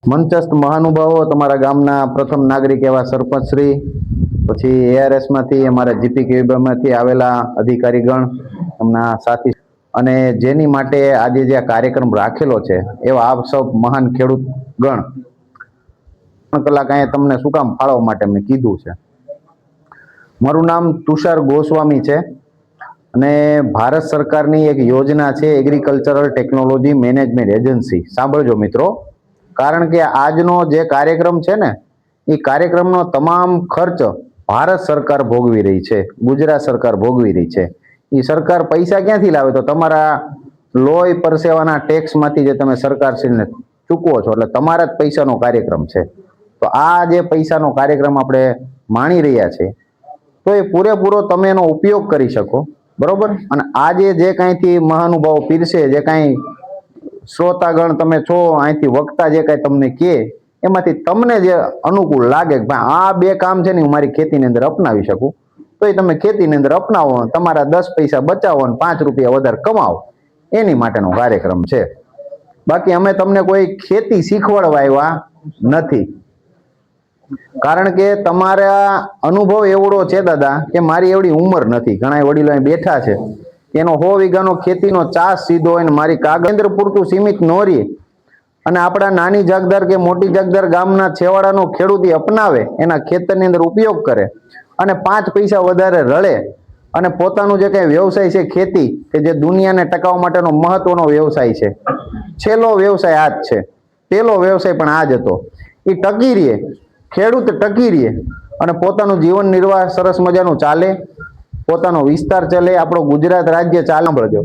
મંચસ્થ મહાનુભાવો, તમારા ગામના પ્રથમ નાગરિક એવા સરપંચ શ્રી, પછી એઆરએસ માંથી અમારા જીપીકેમાંથી આવેલા અધિકારીગણ, એમના સાથી, અને જેની માટે આજે જે કાર્યક્રમ રાખેલો છે એવા આપ સૌ મહાન ખેડૂત ગણ, કલાક અહીંયા તમને શું કામ ફાળવવા માટે મેં કીધું છે. મારું નામ તુષાર ગોસ્વામી છે અને ભારત સરકારની એક યોજના છે એગ્રીકલ્ચરલ ટેકનોલોજી મેનેજમેન્ટ એજન્સી. સાંભળજો મિત્રો, કારણ કે આજનો જે કાર્યક્રમ છે ને એ કાર્યક્રમનો તમામ ખર્ચ ભારત સરકાર ભોગવી રહી છે, ગુજરાત સરકાર ભોગવી રહી છે. એ સરકાર પૈસા ક્યાંથી લાવે? તો તમારા લોહી પરસેવાના ટેક્સમાંથી જે તમે સરકારશ્રીને ચૂકવો છો, એટલે તમારા જ પૈસાનો કાર્યક્રમ છે. તો આ જે પૈસાનો કાર્યક્રમ આપણે માણી રહ્યા છે તો એ પૂરેપૂરો તમે એનો ઉપયોગ કરી શકો, બરોબર. અને આજે જે કાંઈથી મહાનુભાવો પીરસે, જે કાંઈ શ્રોતાગણ તમે છો, અહીંથી વક્તા જે કાંઈ તમને કહે એમાંથી તમને જે અનુકૂળ લાગે કે ભાઈ આ બે કામ છે ને હું મારી ખેતીની અંદર અપનાવી શકું, તો એ તમે ખેતીની અંદર અપનાવો, તમારા 10 પૈસા બચાવો અને 5 રૂપિયા વધારે કમાવો, એની માટેનો કાર્યક્રમ છે. બાકી અમે તમને કોઈ ખેતી શીખવાડવા આવ્યા નથી, કારણ કે તમારા અનુભવ એવડો છે દાદા કે મારી એવડી ઉંમર નથી. ઘણા વડીલો અહીં બેઠા છે, એનો 100 વીઘાનો ખેતીનો ચાસ સીધો હોય ને મારી કાગળ પૂરતું સીમિત ન રહે અને આપણા નાની જગદાર કે મોટી જગદાર ગામના છેવાડાનો ખેડૂત અપનાવે, એના ખેતરની અંદર ઉપયોગ કરે અને 5 પૈસા વધારે રળે અને પોતાનું જે કંઈ વ્યવસાય છે ખેતી, કે જે દુનિયાને ટકાવવા માટેનો મહત્વનો વ્યવસાય છે, છેલ્લો વ્યવસાય આ જ છે, પહેલો વ્યવસાય પણ આ જ હતો, એ ટકી રહે, ખેડૂત ટકી રહે અને પોતાનું જીવન નિર્વાહ સરસ મજાનું ચાલે, પોતાનો વિસ્તાર ચાલે, આપણો ગુજરાત રાજ્ય ચાલે. સાંભળજો,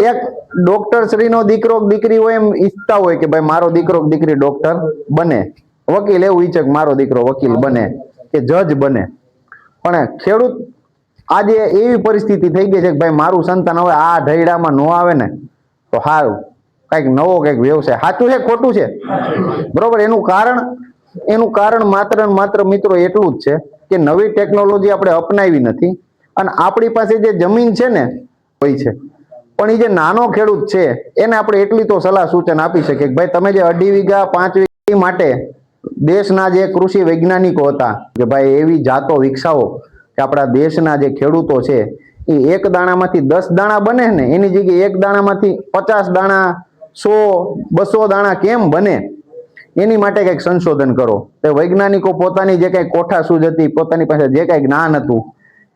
એક ડોક્ટર શ્રીનો દીકરો દીકરી હોય એમ ઈચ્છતા હોય કે ભાઈ મારો દીકરો દીકરી ડોક્ટર બને, વકીલ એવું ઈચ્છે કે મારો દીકરો વકીલ બને કે જજ બને. પણ ખેડૂત આજે એવી પરિસ્થિતિ થઈ ગઈ છે કે ભાઈ મારું સંતાન હવે આ ઢૈડામાં ન આવે ને તો સારું, કંઈક નવો કંઈક વ્યવસાય. સાચું છે ખોટું છે? બરોબર. એનું કારણ માત્ર ને માત્ર મિત્રો એટલું જ છે કે નવી ટેકનોલોજી આપણે અપનાવી નથી અને આપણી પાસે જે જમીન છે ને હોય છે, પણ એ જે નાનો ખેડૂત છે એને આપણે એટલી તો સલાહ સૂચન આપી શકીએ કે ભાઈ તમે જે 2.5 વીઘા 5 વીઘા માટે દેશના જે કૃષિ વૈજ્ઞાનિકો હતા કે ભાઈ એવી જાતો વિકસાવો કે આપણા દેશના જે ખેડૂતો છે એ એક દાણામાંથી 10 દાણા બને ને એની જગ્યાએ એક દાણામાંથી 50 દાણા, 100, 200 દાણા કેમ બને, એની માટે કંઈક સંશોધન કરો. તે વૈજ્ઞાનિકો પોતાની જે કંઈ કોઠાસૂઝ હતી, પોતાની પાસે જે કંઈ જ્ઞાન હતું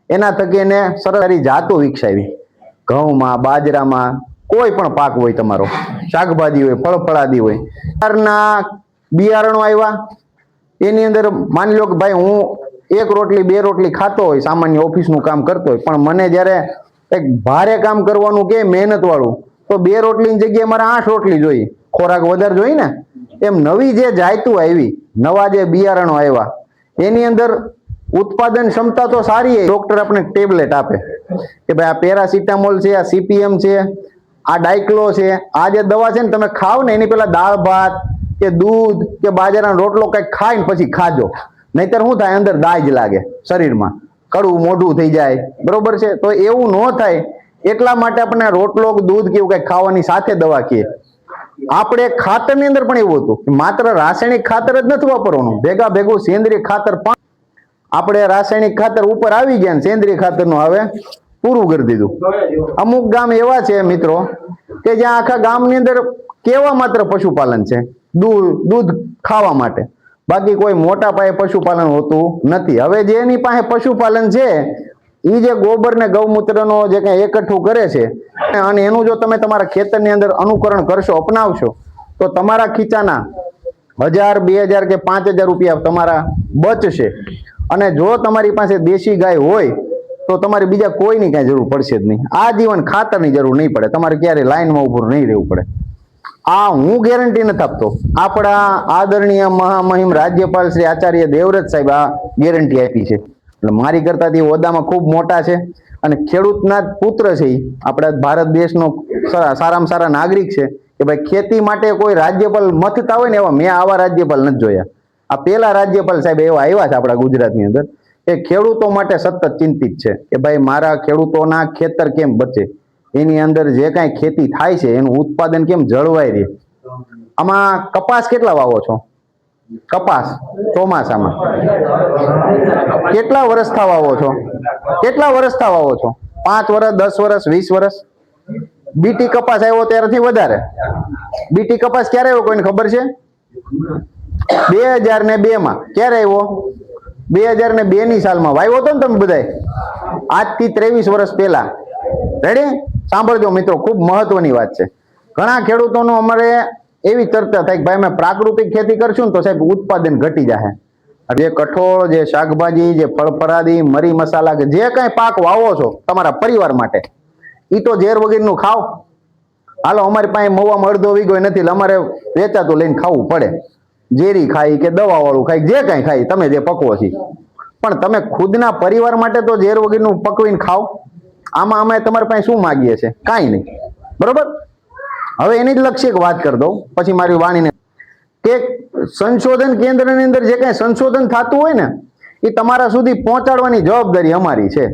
એના થકી એને સરસ જાતો વિકસાવી. ઘઉંમાં, બાજરામાં, કોઈ પણ પાક હોય, તમારો શાકભાજી હોય, ફળફળાદી હોય, પ્રકારના બિયારણો આવ્યા. એની અંદર માની લો કે ભાઈ હું 1 રોટલી 2 રોટલી ખાતો હોય, સામાન્ય ઓફિસનું કામ કરતો હોય, પણ મને જ્યારે એક ભારે કામ કરવાનું કે મહેનત વાળું, તો 2 રોટલીની જગ્યાએ મારે 8 રોટલી જોઈએ, ખોરાક વધારે જોઈએ ને. એમ નવી જે જાયતું આવી, નવા જે બિયારણો આવ્યા, એની અંદર ઉત્પાદન ક્ષમતા તો સારી. ડોક્ટર આપણે ટેબ્લેટ આપે કે ભાઈ આ પેરાસિટામોલ છે, આ CPM છે, આ ડાયક્લો છે, આ જે દવા છે ને તમે ખાવ ને એની પેલા દાળ ભાત કે દૂધ કે બાજરાનો રોટલો કંઈક ખાઈને પછી ખાજો, નહીતર શું થાય, અંદર દાજ લાગે, શરીરમાં કડવું મોઢું થઈ જાય, બરોબર છે. તો એવું ન થાય એટલા માટે આપણે રોટલો દૂધ કેવું કંઈક ખાવાની સાથે દવા કહીએ. આપણે ખાતરની અંદર પણ એવું હતું કે માત્ર રાસાયણિક ખાતર જ નથી વાપરવાનું, ભેગા ભેગું સેન્દ્રિય ખાતર પણ. આપણે રાસાયણિક ખાતર ઉપર આવી ગયા ને સેન્દ્રિય ખાતરનું હવે પૂરું કરી દીધું. અમુક ગામ એવા છે મિત્રો કે જ્યાં આખા ગામની અંદર કેવા માત્ર પશુપાલન છે, દૂધ ખાવા માટે, બાકી કોઈ મોટા પાયે પશુપાલન હોતું નથી. હવે જેની પાસે પશુપાલન છે એ જે ગોબર ને ગૌમૂત્રનો જે કંઈ એકઠું કરે છે અને એનું જો તમે તમારા ખેતરની અંદર અનુકરણ કરશો, અપનાવશો, તો તમારા ખીચાના 1000, 2000 કે 5000 રૂપિયા તમારા બચશે. અને જો તમારી પાસે દેશી ગાય હોય તો તમારે બીજા કોઈની કાંઈ જરૂર પડશે જ નહીં. આ જીવન ખાતરની જરૂર નહીં પડે, તમારે ક્યારે લાઈનમાં ઉભું નહીં રહેવું પડે. આ હું ગેરંટી નથી આપતો, આપણા આદરણીય મહામહિમ રાજ્યપાલ શ્રી આચાર્ય દેવવ્રત સાહેબ આ ગેરંટી આપી છે. એટલે મારી કરતાથી હોદ્દામાં ખૂબ મોટા છે અને ખેડૂતના જ પુત્ર છે. આપણા ભારત દેશનો સારામાં સારા નાગરિક છે કે ભાઈ ખેતી માટે કોઈ રાજ્યપાલ મથતા હોય ને એવા મેં આવા રાજ્યપાલ નથી જોયા. આ પહેલા રાજ્યપાલ સાહેબ એવા આવ્યા છે આપણા ગુજરાતની અંદર એ ખેડૂતો માટે સતત ચિંતિત છે કે ભાઈ મારા ખેડૂતોના ખેતર કેમ બચે, એની અંદર જે કાંઈ ખેતી થાય છે એનું ઉત્પાદન કેમ જળવાઈ રહે. આમાં કપાસ કેટલા વાવો છો? કપાસ ચોમાસામાં કેટલા વર્ષ થવા વાવો છો? કેટલા વર્ષ થવા વાવો છો? 5 વર્ષ, 10 વર્ષ, 20 વર્ષ? બીટી કપાસ આવ્યો ત્યારથી વધારે. બીટી કપાસ ક્યારે આવ્યો કોઈને ખબર છે? 2002 માં. ક્યારે આવ્યો? 2002 ની સાલમાં વાવ્યો હતો ને તમે બધાય, આજથી 23 વર્ષ પહેલા. રેડી? સાંભળજો મિત્રો, ખૂબ મહત્વની વાત છે. ઘણા ખેડૂતોનો અમારે એવી ચર્ચા થાય કે ભાઈ અમે પ્રાકૃતિક ખેતી કરશું ને તો સાહેબ ઉત્પાદન ઘટી જાય. જે કઠોળ, જે શાકભાજી, જે ફળફળાદી, મરી મસાલા કે જે કઈ પાક વાવો છો તમારા પરિવાર માટે, ઈ તો ઝેર વગરનું ખાવ. હાલો, અમારી પાસે મવામાં અડધો વીઘો નથી એટલે અમારે વેચાતું લઈને ખાવું પડે. ઝેરી ખાઈ કે દવા વાળું ખાઈ, જે કઈ ખાઈ તમે જે પકવો છે, પણ તમે ખુદના પરિવાર માટે તો ઝેર વગરનું પકવીને ખાવ. આમાં અમે તમારી પાસે શું માગીએ છીએ? કાંઈ નહીં. બરોબર? હવે એની જ લક્ષ્ય એક વાત કરી દઉં પછી મારી વાણીને, કે સંશોધન કેન્દ્રની અંદર જે કઈ સંશોધન થતું હોય ને એ તમારા સુધી પહોંચાડવાની જવાબદારી અમારી છે,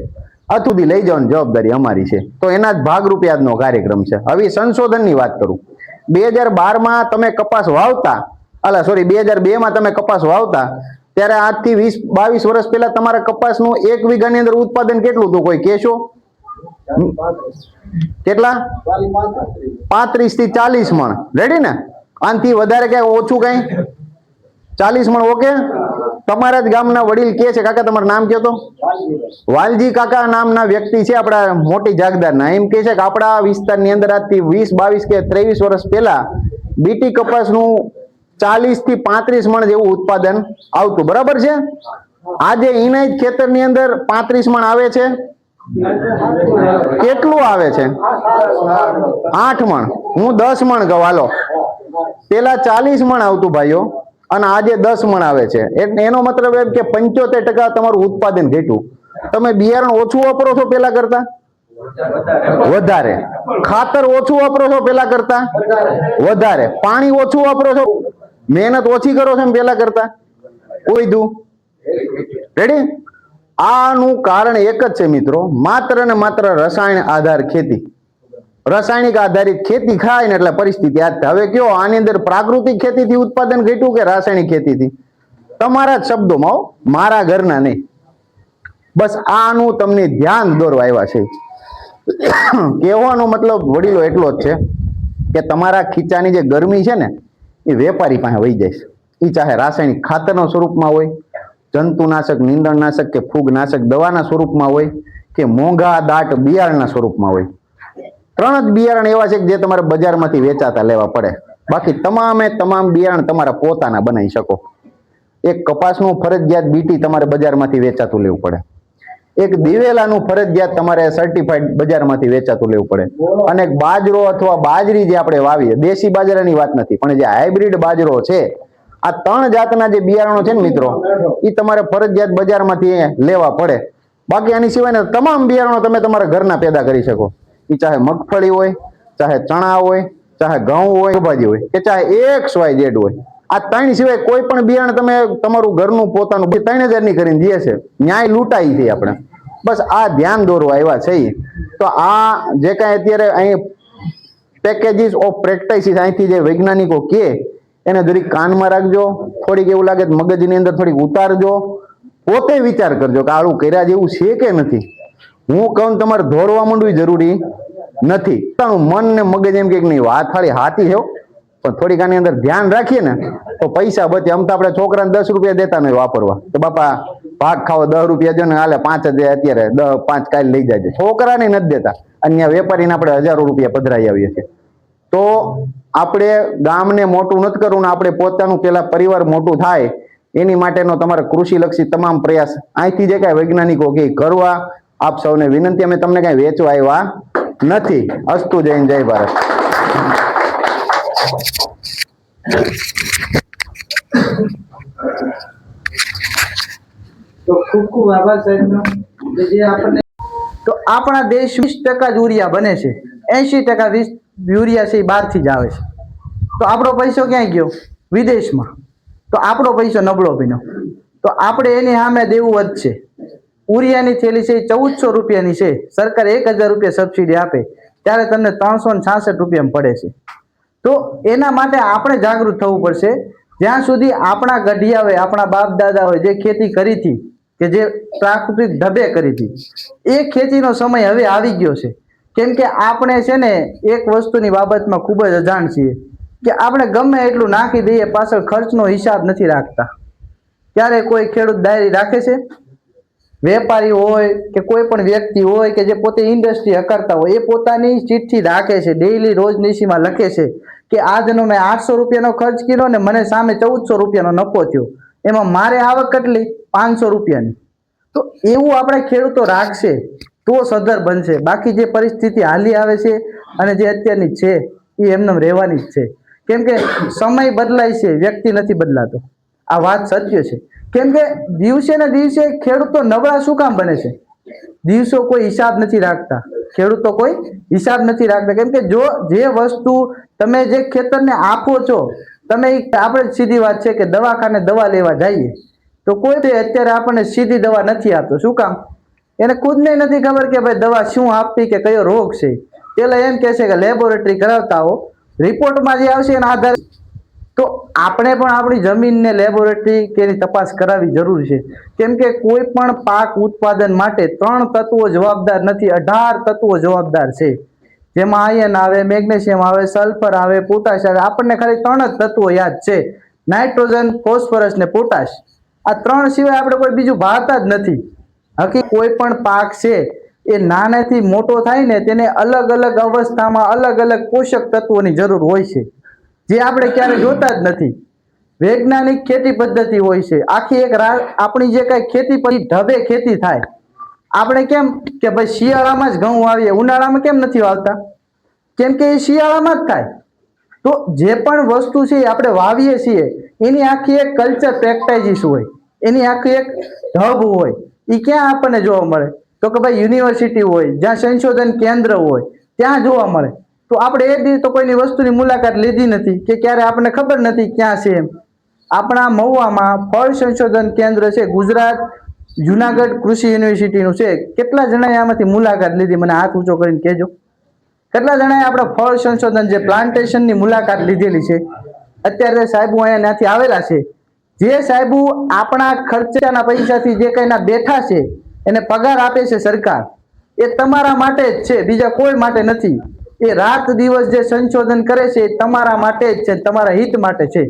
સુધી લઈ જવાની જવાબદારી અમારી છે. તો એના જ ભાગરૂપે આજનો કાર્યક્રમ છે. હવે સંશોધનની વાત કરું. 2012 માં તમે કપાસ વાવતા, 2002 માં તમે કપાસ વાવતા, ત્યારે આજથી 20-22 વર્ષ પહેલા તમારા કપાસનું 1 વીઘાની અંદર ઉત્પાદન કેટલું હતું? કોઈ કહેશો? કેટલા? 35 થી 40 મણ. રેડી ને? આનાથી વધારે કઈ ઓછું કઈ? 40 મણ. ઓકે? તમારા જ ગામના વડીલ કે છે, કાકા તમારું નામ કયો તો? વાલજી કાકા નામના વ્યક્તિ છે આપણા મોટી જાગદારના. એમ કે છે કે આપણા વિસ્તારની અંદર આજથી 20, 22 કે 23 વર્ષ પહેલા બીટી કપાસનું 40 થી 35 મણ જેવું ઉત્પાદન આવતું. બરાબર છે? આજે ઇનાયત ખેતરની અંદર 35 મણ આવે છે. કેટલું આવે છે? 8 મણ. હું 10 મણ કહું. હાલો, પેલા 40 મણ આવતું ભાઈઓ અને આજે 10 મણ આવે છે. એનો મતલબ એમ કે 75% તમારું ઉત્પાદન ઘટ્યું. તમે બિયારણ ઓછું વાપરો છો પેલા કરતા? વધારે. ખાતર ઓછું વાપરો છો પેલા કરતા? વધારે. પાણી ઓછું વાપરો છો? મહેનત ઓછી કરો છો પેલા કરતા? કોઈ દુ. રેડી? આનું કારણ એક જ છે મિત્રો, માત્ર ને માત્ર રસાયણ આધાર ખેતી. રાસાયણિક આધારિત ખેતી ખાય ને એટલે પરિસ્થિતિ આ. હવે કયો આની અંદર પ્રાકૃતિક ખેતીથી ઉત્પાદન ઘટ્યું કે રાસાયણિક ખેતીથી? તમારા જ શબ્દોમાં, મારા ઘરના નહીં. બસ આનું તમને ધ્યાન દોરવા આવ્યા છે. કહેવાનો મતલબ વડીલો એટલો જ છે કે તમારા ખીચાની જે ગરમી છે ને એ વેપારી પાસે વહી જાય છે. એ ચાહે રાસાયણિક ખાતરના સ્વરૂપમાં હોય, જંતુનાશક, નીંદણનાશક કે ફૂગનાશક દવાના સ્વરૂપમાં હોય, કે મોંઘા દાટ બિયારણના સ્વરૂપમાં હોય. 3 જ બિયારણ એવા છે કે જે તમારે બજારમાંથી વેચાતા લેવા પડે. બાકી તમામ બિયારણ તમારા પોતાના બનાવી શકો. એક કપાસનું ફરજિયાત બીટી તમારે બજારમાંથી વેચાતું લેવું પડે. એક દિવેલાનું ફરજિયાત તમારે સર્ટિફાઈડ બજારમાંથી વેચાતું લેવું પડે. અને બાજરો અથવા બાજરી જે આપણે વાવીએ, દેશી બાજરાની વાત નથી, પણ જે હાઇબ્રિડ બાજરો છે, આ 3 જાતના જે બિયારણો છે ને મિત્રો, એ તમારે ફરજિયાત બજારમાંથી લેવા પડે. બાકી આની સિવાયના તમામ બિયારણો તમે તમારા ઘરના પેદા કરી શકો. એ ચાહે મગફળી હોય, ચાહે ચણા હોય, ચાહે ઘઉં હોય, ભાજી હોય, કે ચાહે XYZ હોય. આ 3 સિવાય કોઈ પણ બિયારણ તમે તમારું ઘરનું પોતાનું 3000 ની કરીને દે છે, ન્યાય લૂંટાઈ છે આપણે. બસ આ ધ્યાન દોરવા આવ્યા છે. તો આ જે કાંઈ અત્યારે અહીં પેકેજીસ ઓફ પ્રેક્ટિસિસ અહીંથી જે વૈજ્ઞાનિકો કે એને જરીક કાનમાં રાખજો. થોડીક એવું લાગે તો મગજની અંદર થોડીક ઉતારજો. પોતે વિચાર કરજો કે આવું કર્યા જેવું છે કે નથી. હું કહું તમારે દોડવા માંડવું જરૂરી નથી. મન ને મગજ એમ કે નહીં વાત ખાલી હાથી છે, પણ થોડીક આની અંદર ધ્યાન રાખીએ ને તો પૈસા બચે. આમ તો આપણે છોકરાને 10 રૂપિયા દેતા નહીં વાપરવા, કે બાપા ભાગ ખાવો 10 રૂપિયા જો ને હાલે 5 જ અત્યારે 5 કાલ લઈ જાય. છોકરાને નથી દેતા. અન્ય વેપારીને આપણે હજારો રૂપિયા પધરાઈ આવીએ છીએ. તો આપણે ગામને મોટું નથી કરવું, આપણે પોતાનું પેલા પરિવાર મોટું થાય એની માટેનો તમારે કૃષિલક્ષી તમામ પ્રયાસ અહીંથી જે કાંઈ વૈજ્ઞાનિકો કે કરવા. આપ સૌને વિનંતી, અમે તમને કઈ વેચવા આવ્યા નથી. અસ્તુ. જય હિન્દ, જય ભારત. તો ખૂબ ખૂબ આભાર સાહેબનો. જે આપણને તો આપણા દેશ 20% જ યુરિયા બને છે, 80% યુરિયા છે એ બહારથી જ આવે છે. તો આપણો પૈસો ક્યાંય ગયો? વિદેશમાં. તો આપણો પૈસો નબળો બન્યો. તો આપણે એની સામે દેવું વધશે. યુરિયાની થેલી છે 1400 રૂપિયાની છે, સરકાર 1000 રૂપિયા સબસિડી આપે ત્યારે તમને 366 રૂપિયામાં પડે છે. તો એના માટે આપણે જાગૃત થવું પડશે. જ્યાં સુધી આપણા ગઢિયાઓએ, આપણા બાપ દાદાઓએ જે ખેતી કરી હતી, કે જે પ્રાકૃતિક ઢબે કરી હતી, એ ખેતીનો સમય હવે આવી ગયો છે. કેમ કે આપણે છે ને એક વસ્તુની બાબતમાં ખૂબ જ અજાણ છીએ કે આપણે ગમે એટલું નાખી દઈએ, પાછળ ખર્ચનો હિસાબ નથી રાખતા. ત્યારે કોઈ ખેડૂત ડાયરી રાખે છે? વેપારી હોય કે કોઈ પણ વ્યક્તિ હોય કે જે પોતે ઇન્ડસ્ટ્રી હકારતા હોય, એ પોતાની ચિઠ્ઠી રાખે છે, ડેઈલી રોજનીશીમાં લખે છે કે આજનો મેં 800 રૂપિયાનો ખર્ચ કર્યો ને મને સામે 1400 રૂપિયાનો નફો થયો, એમાં મારે આવક કેટલી? 500 રૂપિયાની. તો એવું આપણે ખેડૂતો રાખશે તો સદ્ધર બનશે. બાકી જે પરિસ્થિતિ હાલી આવે છે અને જે અત્યારની છે એ એમને રહેવાની જ છે. કેમ કે સમય બદલાય છે, વ્યક્તિ નથી બદલાતો. આ વાત સત્ય છે. કેમ કે દિવસે ને દિવસે ખેડૂતો નબળા શું કામ બને છે? દિવસો કોઈ હિસાબ નથી રાખતા, ખેડૂતો કોઈ હિસાબ નથી રાખતા. કેમ કે જો જે વસ્તુ તમે જે ખેતરને આપો છો, તમે આપણે સીધી વાત છે કે દવાખાને દવા લેવા જઈએ તો કોઈ અત્યારે આપણને સીધી દવા નથી આપતો. શું કામ? એને ખુદને નથી ખબર કે ભાઈ દવા શું આપવી કે કયો રોગ છે. પેલા એમ કહે છે કે લેબોરેટરી કરાવતા હો, રિપોર્ટમાં જે આવશે એના આધારે. તો આપણે પણ આપણી જમીનને લેબોરેટરી કે એની તપાસ કરાવવી જરૂર છે. કેમ કે કોઈ પણ પાક ઉત્પાદન માટે 3 તત્વો જવાબદાર નથી, 18 તત્વો જવાબદાર છે. જેમાં આયર્ન આવે, મેગ્નેશિયમ આવે, સલ્ફર આવે, પોટાશ આવે. આપણને ખાલી 3 જ તત્વો યાદ છે: નાઇટ્રોજન, ફોસ્ફરસ ને પોટાશ. આ 3 સિવાય આપણે કોઈ બીજું ભાળતા જ નથી. હકી કોઈ પણ પાક છે એ નાનેથી મોટો થાય ને તેને અલગ અલગ અવસ્થામાં અલગ અલગ પોષક તત્વોની જરૂર હોય છે, જે આપણે ક્યારે જોતા જ નથી. વૈજ્ઞાનિક ખેતી પદ્ધતિ હોય છે. આખી એક આપણી જે કઈ ખેતી ઢબે ખેતી થાય. આપણે કેમ કે ભાઈ શિયાળામાં જ ઘઉં વાવીએ, ઉનાળામાં કેમ નથી વાવતા? કેમ કે એ શિયાળામાં જ થાય. તો જે પણ વસ્તુ છે એ આપણે વાવીએ છીએ એની આખી એક કલ્ચર પ્રેક્ટાઇઝિસ હોય, એની આખી એક ઢબ હોય. એ ક્યાં આપણને જોવા મળે? તો કે ભાઈ યુનિવર્સિટી હોય, જ્યાં સંશોધન કેન્દ્ર હોય, ત્યાં જોવા મળે. તો આપણે એ દી તો કોઈની વસ્તુની મુલાકાત લીધી નથી કે ક્યારે આપણને ખબર નથી ક્યાં છે એમ. આપણા મહુવામાં ફળ સંશોધન કેન્દ્ર છે, ગુજરાત જુનાગઢ કૃષિ યુનિવર્સિટીનું છે. કેટલા જણાએ આમાંથી મુલાકાત લીધી? મને હાથ ઊંચો કરીને કહેજો. કેટલા જણાએ આપણા ફળ સંશોધન જે પ્લાન્ટેશનની મુલાકાત લીધેલી છે? અત્યારે સાહેબો અહીંયા ત્યાંથી આવેલા છે. જે સાહેબો આપણા ખર્ચાના પૈસાથી જે કઈના બેઠા છે, એને પગાર આપે છે સરકાર, એ તમારા માટે જ છે, બીજા કોઈ માટે નથી. એ રાત દિવસ જે સંશોધન કરે છે એ તમારા માટે જ છે, તમારા હિત માટે છે.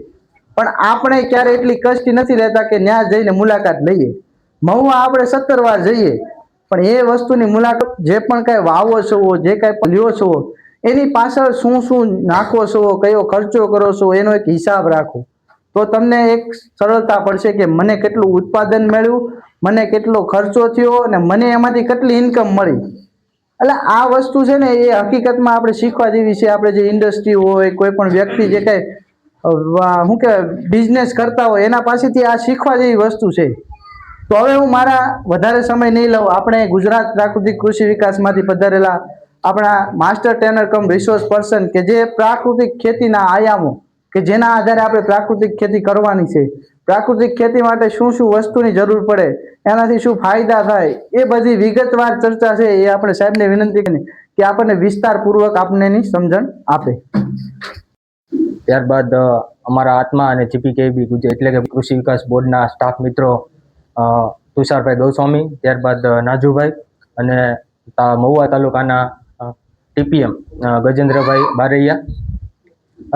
પણ આપણે ક્યારે એટલી કષ્ટી નથી રહેતા કે ત્યાં જઈને મુલાકાત લઈએ. મહુવા આપણે 17 વાર જઈએ, પણ એ વસ્તુની મુલાકાત જે પણ કઈ વાવો છો, જે કઈ પણ લ્યો છો, એની પાછળ શું શું નાખો છો, કયો ખર્ચો કરો છો, એનો એક હિસાબ રાખો. તો તમને એક સરળતા પડશે કે મને કેટલું ઉત્પાદન મળ્યું, મને કેટલો ખર્ચો થયો અને મને એમાંથી કેટલી ઇન્કમ મળી. એટલે આ વસ્તુ છે ને એ હકીકતમાં આપણે શીખવા જેવી છે. આપણે જે ઇન્ડસ્ટ્રી હોય, કોઈ પણ વ્યક્તિ જે કઈ શું કે બિઝનેસ કરતા હોય એના પાસેથી આ શીખવા જેવી વસ્તુ છે. તો હવે હું મારા વધારે સમય નહીં લઉં. આપણે ગુજરાત પ્રાકૃતિક કૃષિ વિકાસમાંથી પધારેલા આપણા માસ્ટર ટ્રેનર કમ રિસોર્સ પર્સન કે જે પ્રાકૃતિક ખેતીના આયામો કે જેના આધારે આપણે પ્રાકૃતિક ખેતી કરવાની છે, પ્રાકૃતિક ખેતી માટે શું શું વસ્તુની જરૂર પડે, એનાથી શું ફાયદા થાય, એ બધી વિગતવાર ચર્ચા છે એ આપણે સાહેબને વિનંતી કરી કે આપણને વિસ્તારપૂર્વક આપણને એની સમજણ આપે. ત્યારબાદ અમારા આત્મા અને જીપીકેબી એટલે કે કૃષિ વિકાસ બોર્ડના સ્ટાફ મિત્રો તુષારભાઈ ગોસ્વામી, ત્યારબાદ નાજુભાઈ અને મહુવા તાલુકાના ટીપીએમ ગજેન્દ્રભાઈ બારૈયા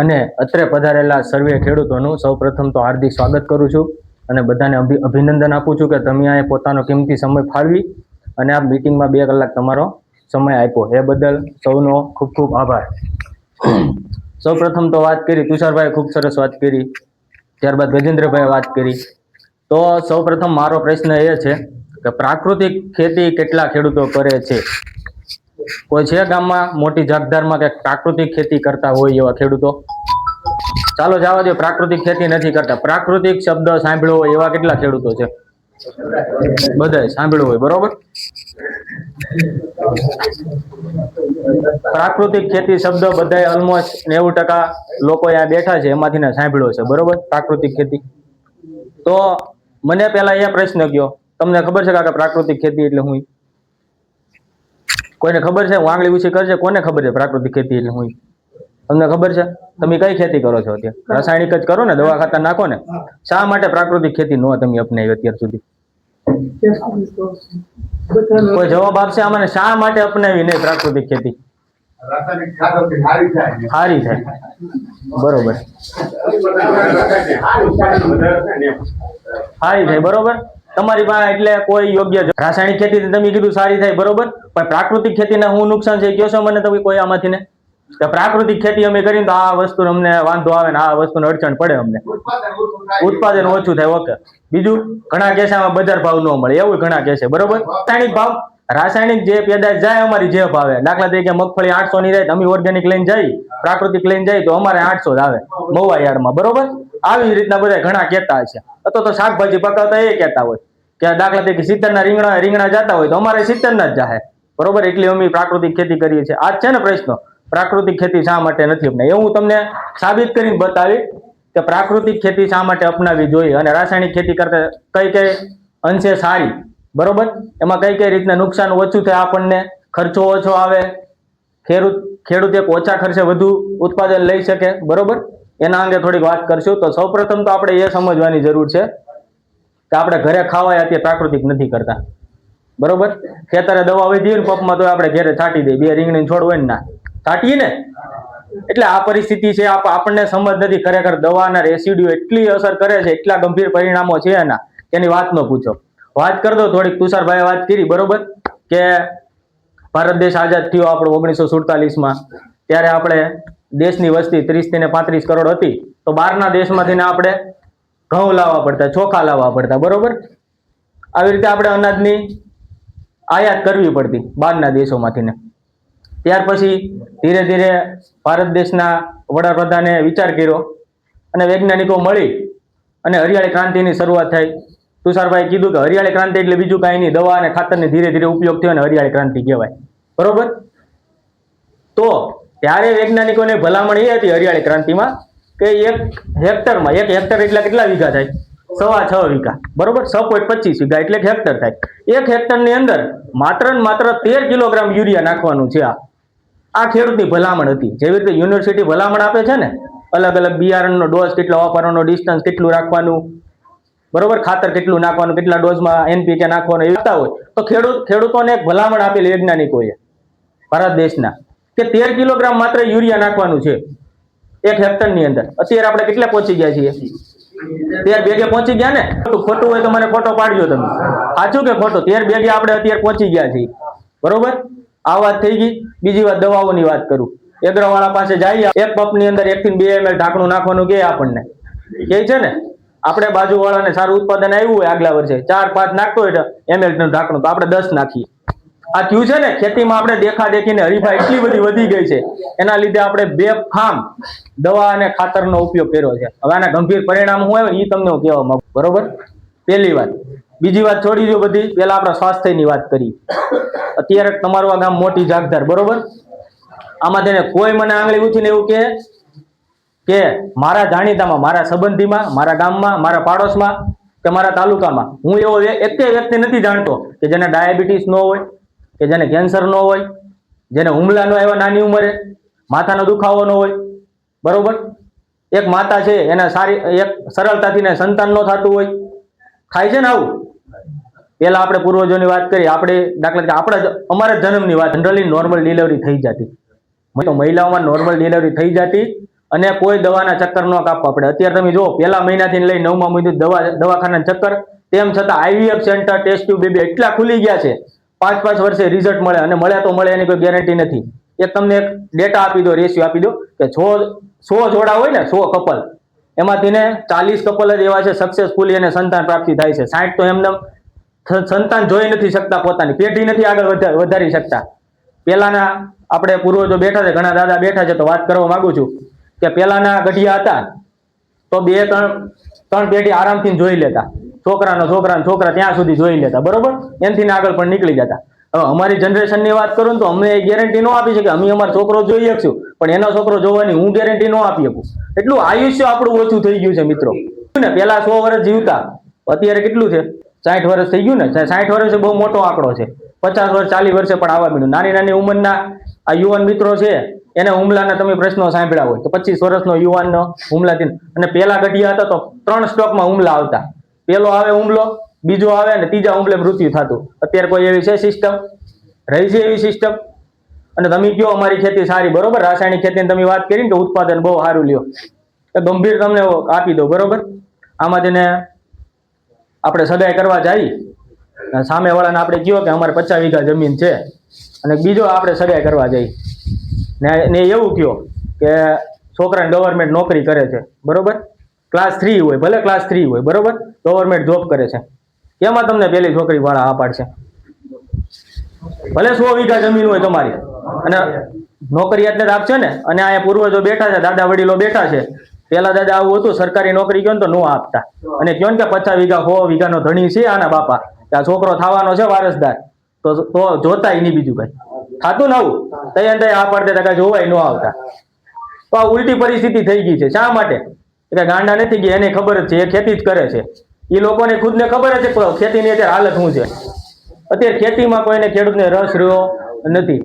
અને અત્રે પધારેલા સર્વે ખેડૂતોનું સૌપ્રથમ તો હાર્દિક સ્વાગત કરું છું અને બધાને અભિનંદન આપું છું કે તમે અહીંયા પોતાનો કિંમતી સમય ફાળવી અને આ મિટિંગમાં 2 કલાક તમારો સમય આપ્યો. એ બદલ સૌનો ખૂબ ખૂબ આભાર. સૌપ્રથમ તો વાત કરી તુષારભાઈ, ખૂબ સરસ વાત કરી. ત્યારબાદ ગજેન્દ્રભાઈએ વાત કરી. તો સૌપ્રથમ મારો પ્રશ્ન એ છે કે પ્રાકૃતિક ખેતી કેટલા ખેડૂતો કરે છે? કોઈ છે ગામમાં મોટી જાગદારમાં કે પ્રાકૃતિક ખેતી કરતા હોય એવા ખેડૂતો? ચાલો જવા દો, પ્રાકૃતિક ખેતી નથી કરતા. પ્રાકૃતિક શબ્દ સાંભળ્યો હોય એવા કેટલા ખેડૂતો છે? બધાય સાંભળ્યું હોય, બરોબર. પ્રાકૃતિક ખેતી શબ્દ બધાય ઓલમોસ્ટ 90% લોકો અહીંયા બેઠા છે એમાંથી ને સાંભળ્યો છે, બરોબર, પ્રાકૃતિક ખેતી. તો મને પેલા એ પ્રશ્ન કયો, તમને ખબર છે કે પ્રાકૃતિક ખેતી એટલે શું? કોઈને ખબર છે? આંગળી ઊંચી કરશે. કોને ખબર છે પ્રાકૃતિક ખેતી એટલે શું? તમને ખબર છે તમે કઈ ખેતી કરો છો અત્યારે? રાસાયણિક જ કરો ને, દવા ખાતર નાખો ને. શા માટે પ્રાકૃતિક ખેતી નો તમે અપનાવી અત્યાર સુધી? કોઈ જવાબ આપશે આમાં? શા માટે અપનાવી નહીં પ્રાકૃતિક ખેતી? સારી થાય, બરોબર. સારી થાય, બરોબર. તમારી પાસે એટલે કોઈ યોગ્ય રાસાયણિક ખેતી તમે કીધું સારી થાય, બરોબર, પણ પ્રાકૃતિક ખેતીના શું નુકસાન છે કહો છો મને તમે કોઈ આમાંથી ને? કે પ્રાકૃતિક ખેતી અમે કરીને તો આ વસ્તુ અમને વાંધો આવે ને આ વસ્તુને અડચણ પડે, અમને ઉત્પાદન ઓછું થાય. ઓકે, બીજું ઘણા કેસામાં બજાર ભાવ ન મળે, એવું ઘણા કેસે, બરોબર. રાસાયણિક ભાવ, રાસાયણિક જે પેદાશ જાય અમારી જે ભાવે, દાખલા તરીકે મગફળી 800 ની જાય, અમે ઓર્ગેનિક લઈને જઈ, પ્રાકૃતિક લઈને જાય તો અમારે 800 જ આવે મહુવા યાર્ડમાં, બરોબર. આવી રીતના બધા ઘણા કહેતા હશે. તો શાકભાજી પકાવતા એ કહેતા હોય કે દાખલા તરીકે 70 ના રીંગણા જતા હોય તો અમારે 70 ના જ જાહે, બરોબર. એટલે અમે પ્રાકૃતિક ખેતી કરીએ છીએ. આ છે ને પ્રશ્ન, પ્રાકૃતિક ખેતી શા માટે નથી અપનાવી? હું તમને સાબિત કરીને બતાવી કે પ્રાકૃતિક ખેતી શા માટે અપનાવવી જોઈએ અને રાસાયણિક ખેતી કરતા કઈ કઈ અંશે સારી, બરોબર. એમાં કઈ કઈ રીતના નુકસાન ઓછું થાય, આપણને ખર્ચો ઓછો આવે, ખેડૂત એક ઓછા ખર્ચે વધુ ઉત્પાદન લઈ શકે, બરોબર. એના અંગે થોડીક વાત કરશું. તો સૌપ્રથમ તો આપણે એ સમજવાની જરૂર છે કે આપણે ઘરે ખાવાય અત્યારે પ્રાકૃતિક નથી કરતા, બરોબર. ખેતરે દવા હોય દઈએ ને પંપમાં તો આપણે ઘરે છાંટી દઈએ, 2 રીંગણી છોડ હોય ને ના છાંટીએ ને. એટલે આ પરિસ્થિતિ છે, આપણને સમજ નથી ખરેખર દવાના રેસિડ્યુ એટલી અસર કરે છે, એટલા ગંભીર પરિણામો છે એના, એની વાત ન પૂછો. વાત કરી દો થોડીક. તુષારભાઈએ વાત કરી, બરોબર, કે ભારત દેશ આઝાદ થયો આપણો 1947માં, ત્યારે આપણે દેશની વસ્તી 30 થી 35 કરોડ હતી, તો બહારના દેશમાંથી આપણે ઘઉં લાવવા પડતા, ચોખા લાવવા પડતા, બરોબર. આવી રીતે આપણે અનાજની આયાત કરવી પડતી બહારના દેશોમાંથી. ત્યાર પછી ધીરે ધીરે ભારત દેશના વડાપ્રધાને વિચાર કર્યો અને વૈજ્ઞાનિકો મળી અને હરિયાળી ક્રાંતિની શરૂઆત થઈ. તુષારભાઈ કીધું કે હરિયાળી ક્રાંતિ એટલે બીજું કાંઈ નહીં, દવા અને ખાતરની ધીરે ધીરે ઉપયોગ થયો અને હરિયાળી ક્રાંતિ કહેવાય, બરોબર. તો ત્યારે વૈજ્ઞાનિકોને ભલામણ એ હતી હરિયાળી ક્રાંતિમાં કે 1 હેક્ટરમાં, 1 હેક્ટર એટલે કેટલા વીઘા થાય? 6.5 વીઘા, બરોબર. 6.25 વીઘા એટલે હેક્ટર થાય. 1 હેક્ટરની અંદર માત્ર ને માત્ર 13 કિલોગ્રામ યુરિયા નાખવાનું છે. આ ખેડૂતની ભલામણ હતી. જેવી રીતે યુનિવર્સિટી ભલામણ આપે છે ને, અલગ અલગ બિયારણનો ડોઝ કેટલો વાપરવાનો, ડિસ્ટન્સ કેટલું રાખવાનું, બરોબર, ખાતર કેટલું નાખવાનું, કેટલા ડોઝમાં NPK નાખવાનું, એ હોય તો ખેડૂતોને એક ભલામણ આપેલી વૈજ્ઞાનિકોએ ભારત દેશના કે 13 કિલોગ્રામ માત્ર યુરિયા નાખવાનું છે 1 હેક્ટરની અંદર. અત્યારે આપણે કેટલા પહોંચી ગયા છીએ? 13 બેગે પહોંચી ગયા ને? ખોટું હોય તો મને ફોટો પાડજો તમે, સાચું કે ખોટું? 13 બેગે આપણે અત્યારે પહોંચી ગયા છીએ, બરોબર. આ વાત થઈ ગઈ. બીજી વાત દવાઓની વાત કરું. એગ્રોવાળા પાસે જઈએ, એક પંપની અંદર 1 થી 2 ml ઢાંકણું નાખવાનું કે આપણને કે છે ને, આપણે બાજુવાળાને સારું ઉત્પાદન આવ્યું હોય આગલા વર્ષે 4-5 નાખતો હોય ml નું ઢાંકણું, તો આપણે 10 નાખીએ. આ થયું છે ને, ખેતીમાં આપણે દેખા દેખીને હરીફાઈ એટલી બધી વધી ગઈ છે, એના લીધે આપણે બેફામ દવા અને ખાતરનો ઉપયોગ કર્યો છે. હવે આના ગંભીર પરિણામ શું આવે એ તમને હું કહેવા માંગુ, બરોબર. પહેલી વાત. બીજી વાત છોડી દો બધી, પહેલા આપણા સ્વાસ્થ્યની વાત કરી. અત્યારે તમારું આ ગામ મોટી જાગધાર, બરોબર. આમાં તેને કોઈ મને આંગળી ઉઠીને એવું કે મારા જાણીતામાં, મારા સંબંધીમાં, મારા ગામમાં, મારા પાડોશમાં કે મારા તાલુકામાં હું એવો એક વ્યક્તિ નથી જાણતો કે જેને ડાયાબિટીસ ન હોય, કે જેને કેન્સર ન હોય, જેને હુમલા ન આવ્યા નાની ઉંમરે, માથાનો દુખાવો ન હોય, બરોબર. એક માતા છે એને એક સરળતાથી ને સંતાન ન થતું હોય, થાય છે ને આવું. પેલા આપણે પૂર્વજોની વાત કરી, આપણે દાખલા તરીકે અમારા જન્મની વાત, જનરલી નોર્મલ ડિલિવરી થઈ જતી, તો મહિલાઓમાં નોર્મલ ડિલિવરી થઈ જતી અને કોઈ દવાના ચક્કર ન કાપવા પડે. અત્યારે તમે જુઓ, પહેલા મહિનાથી લઈ 9મા મહિને દવાખાના ચક્કર, તેમ છતાં IVF centre, test tube baby એટલા ખુલી ગયા છે, 5-5 વર્ષે રિઝલ્ટ મળે, અને મળે તો મળે એની કોઈ ગેરંટી નથી. તમને એક ડેટા આપી દો, રેશિયો આપી દો કે 100 જોડા હોય ને, 100 કપલ, એમાંથી ને 40 કપલ જ એવા છે સક્સેસફુલી એને સંતાન પ્રાપ્તિ થાય છે. 60 તો એમને સંતાન જોઈ નથી શકતા, પોતાની પેઢી નથી આગળ વધારી શકતા. પહેલાના આપણે પૂર્વજો બેઠા છે, ઘણા દાદા બેઠા છે, તો વાત કરવા માંગુ છું કે પહેલાના ગઢિયા હતા તો 2-3 પેઢી આરામથી જોઈ લેતા, છોકરા ત્યાં સુધી જોઈ લેતા, બરોબર. એનાથી આગળ પણ નીકળી જતા. હવે અમારી જનરેશનની વાત કરું ને તો અમને ગેરંટી ન આપી શકે, અમે અમારો છોકરો જોઈ શકશું, પણ એનો છોકરો જોવાની હું ગેરંટી ન આપી શકું. એટલું આયુષ્ય આપણું ઓછું થઈ ગયું છે મિત્રો. પહેલા 100 વર્ષ જીવતા, અત્યારે કેટલું છે? 60 વર્ષ થઈ ગયું ને. 60 વર્ષે બહુ મોટો આંકડો છે. 50 વર્ષ 40 વર્ષે પણ આવવા માંડ્યું. નાની ઉંમરના આ યુવાન મિત્રો છે એને હુમલાના તમે પ્રશ્નો સાંભળ્યા હોય તો 25 વર્ષનો યુવાનનો હુમલાથી, અને પેલા ઘડિયા હતા તો 3 સ્ટોકમાં હુમલા આવતા, પેલો આવે હુમલો, બીજો આવે અને ત્રીજા હુમલે મૃત્યુ થતું. અત્યારે કોઈ એવી છે સિસ્ટમ? રહી છે એવી સિસ્ટમ? અને તમે કયો અમારી ખેતી સારી, બરોબર, રાસાયણિક ખેતીની તમે વાત કરી ને કે ઉત્પાદન બહુ સારું લ્યો, તો ગંભીર તમને આપી દો, બરોબર. આમાં જેને આપણે સગાઈ કરવા જઈએ, સામે વાળાને આપણે કહ્યો કે અમારે 50 વીઘા જમીન છે, અને બીજો આપણે સગાઈ કરવા જઈએ ને એવું કહ્યો કે છોકરાને ગવર્મેન્ટ નોકરી કરે છે, બરોબર, ક્લાસ 3 હોય, ભલે ક્લાસ 3 હોય, બરોબર, ગવર્મેન્ટ જોબ કરે છે, એમાં તમને પેલી છોકરી વાળા આ પાડશે? ભલે 100 વીઘા જમીન હોય તમારી અને નોકરી એટલે જ આપશે ને. અને અહીંયા પૂર્વજો બેઠા છે, દાદા વડીલો બેઠા છે, પેલા દાદા આવું હતું, સરકારી નોકરી કયો ને તો ન આપતા, અને કયો ને કે 50 વીઘા 100 વીઘાનો ધણી છે આના બાપા, આ છોકરો થવાનો છે વારસદાર, તો જોતાય નહીં બીજું કઈ થતું ને આવું તૈયાર આ પાડતા હતા, કઈ જોવાય ન આવતા. તો આ ઉલટી પરિસ્થિતિ થઈ ગઈ છે. શા માટે? કે ગાંડા નથી ગયા, એને ખબર જ છે, એ ખેતી જ કરે છે, એ લોકોને ખુદને ખબર જ છે ખેતીની અત્યારે હાલત શું છે. અત્યારે ખેતીમાં કોઈને ખેડૂતને રસ રહ્યો નથી,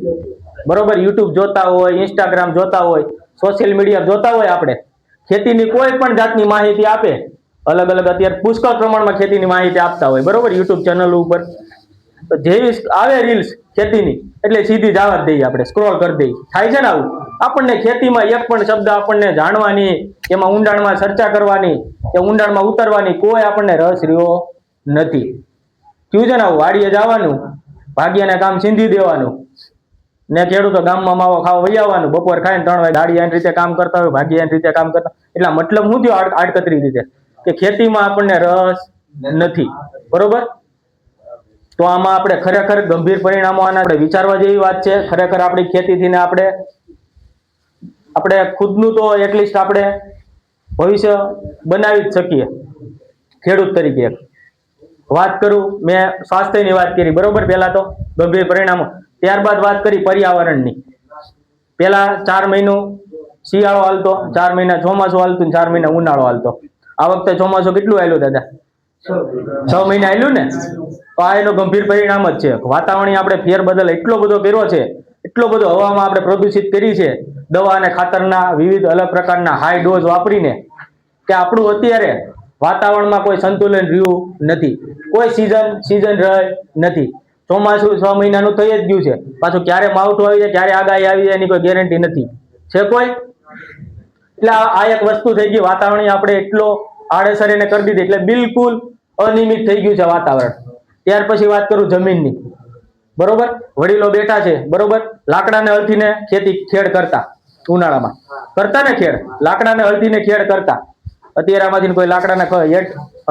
બરોબર. યુટ્યુબ જોતા હોય, ઇન્સ્ટાગ્રામ જોતા હોય, સોશિયલ મીડિયા જોતા હોય, આપણે ખેતીની કોઈ પણ જાતની માહિતી આપે, અલગ અલગ અત્યારે પુષ્કળ પ્રમાણમાં ખેતીની માહિતી આપતા હોય, બરોબર, યુટ્યુબ ચેનલ ઉપર. તો જેવી આવે રીલ્સ ખેતીની એટલે સીધી જવા જ દઈએ, આપણે સ્ક્રોલ કરી દઈએ. થાય છે ને આવું? આપણને ખેતીમાં એક પણ શબ્દ આપણને જાણવાની, એમાં ઊંડાણમાં ચર્ચા કરવાની કે ઊંડાણમાં ઉતરવાની કોઈ આપણને રસ રહ્યો નથી. થયું છે ને આવું? વાડીએ જવાનું, ભાગ્યના કામ સિંધી દેવાનું ને ખેડૂતો ગામમાં માવો ખાવા વહી આવવાનું, બપોર ખાઈને 3 વાગે દાડી એની રીતે કામ કરતા હોય, ભાગ્ય એની રીતે કામ કરતા. એટલે મતલબ શું થયો આડકતરી રીતે કે ખેતીમાં આપણને રસ નથી, બરોબર. તો આમાં આપણે ખરેખર ગંભીર પરિણામો આના આપણે વિચારવા જેવી વાત છે. ખરેખર આપણી ખેતીથી ને આપણે ખુદનું તો એટલીસ્ટ આપણે ભવિષ્ય બનાવી જ શકીએ ખેડૂત તરીકે. વાત કરું, મેં સ્વાસ્થ્યની વાત કરી, બરોબર, પહેલા તો ગંભીર પરિણામો, ત્યારબાદ વાત કરી પર્યાવરણની. પહેલા 4 મહિનો શિયાળો હાલતો, 4 મહિના ચોમાસું હાલતું, 4 મહિના ઉનાળો હાલતો. આ વખતે ચોમાસું કેટલું હાલ્યું દાદા? 6 મહિના હાલ્યું ને. તો આ એનું ગંભીર પરિણામ જ છે. વાતાવરણીય આપણે ફેરબદલ એટલો બધો કર્યો છે, એટલો બધો હવામાં આપણે પ્રદૂષિત કરી છે દવા અને ખાતરના વિવિધ અલગ પ્રકારના હાઈ ડોઝ વાપરીને, કે આપણું અત્યારે વાતાવરણમાં કોઈ સંતુલન રહ્યું નથી, કોઈ સીઝન રહે નથી. ચોમાસું 6 મહિનાનું થઈ જ ગયું છે, પાછું ક્યારે માવઠું આવી જાય, ક્યારે આગાહી આવી જાય એની કોઈ ગેરંટી નથી છે કોઈ. એટલે આ એક વસ્તુ થઈ ગઈ, વાતાવરણીય આપણે એટલો આડેસર એને કરી દીધી, એટલે બિલકુલ અનિયમિત થઈ ગયું છે વાતાવરણ. ત્યાર પછી વાત કરું જમીનની, બરોબર. વડીલો બેઠા છે, બરોબર, લાકડાને અળથીને ખેડ કરતા, ઉનાળામાં કરતા ને ખેડ, લાકડાને અળથીને ખેડ કરતા. અત્યારે આમાંથી કોઈ લાકડાને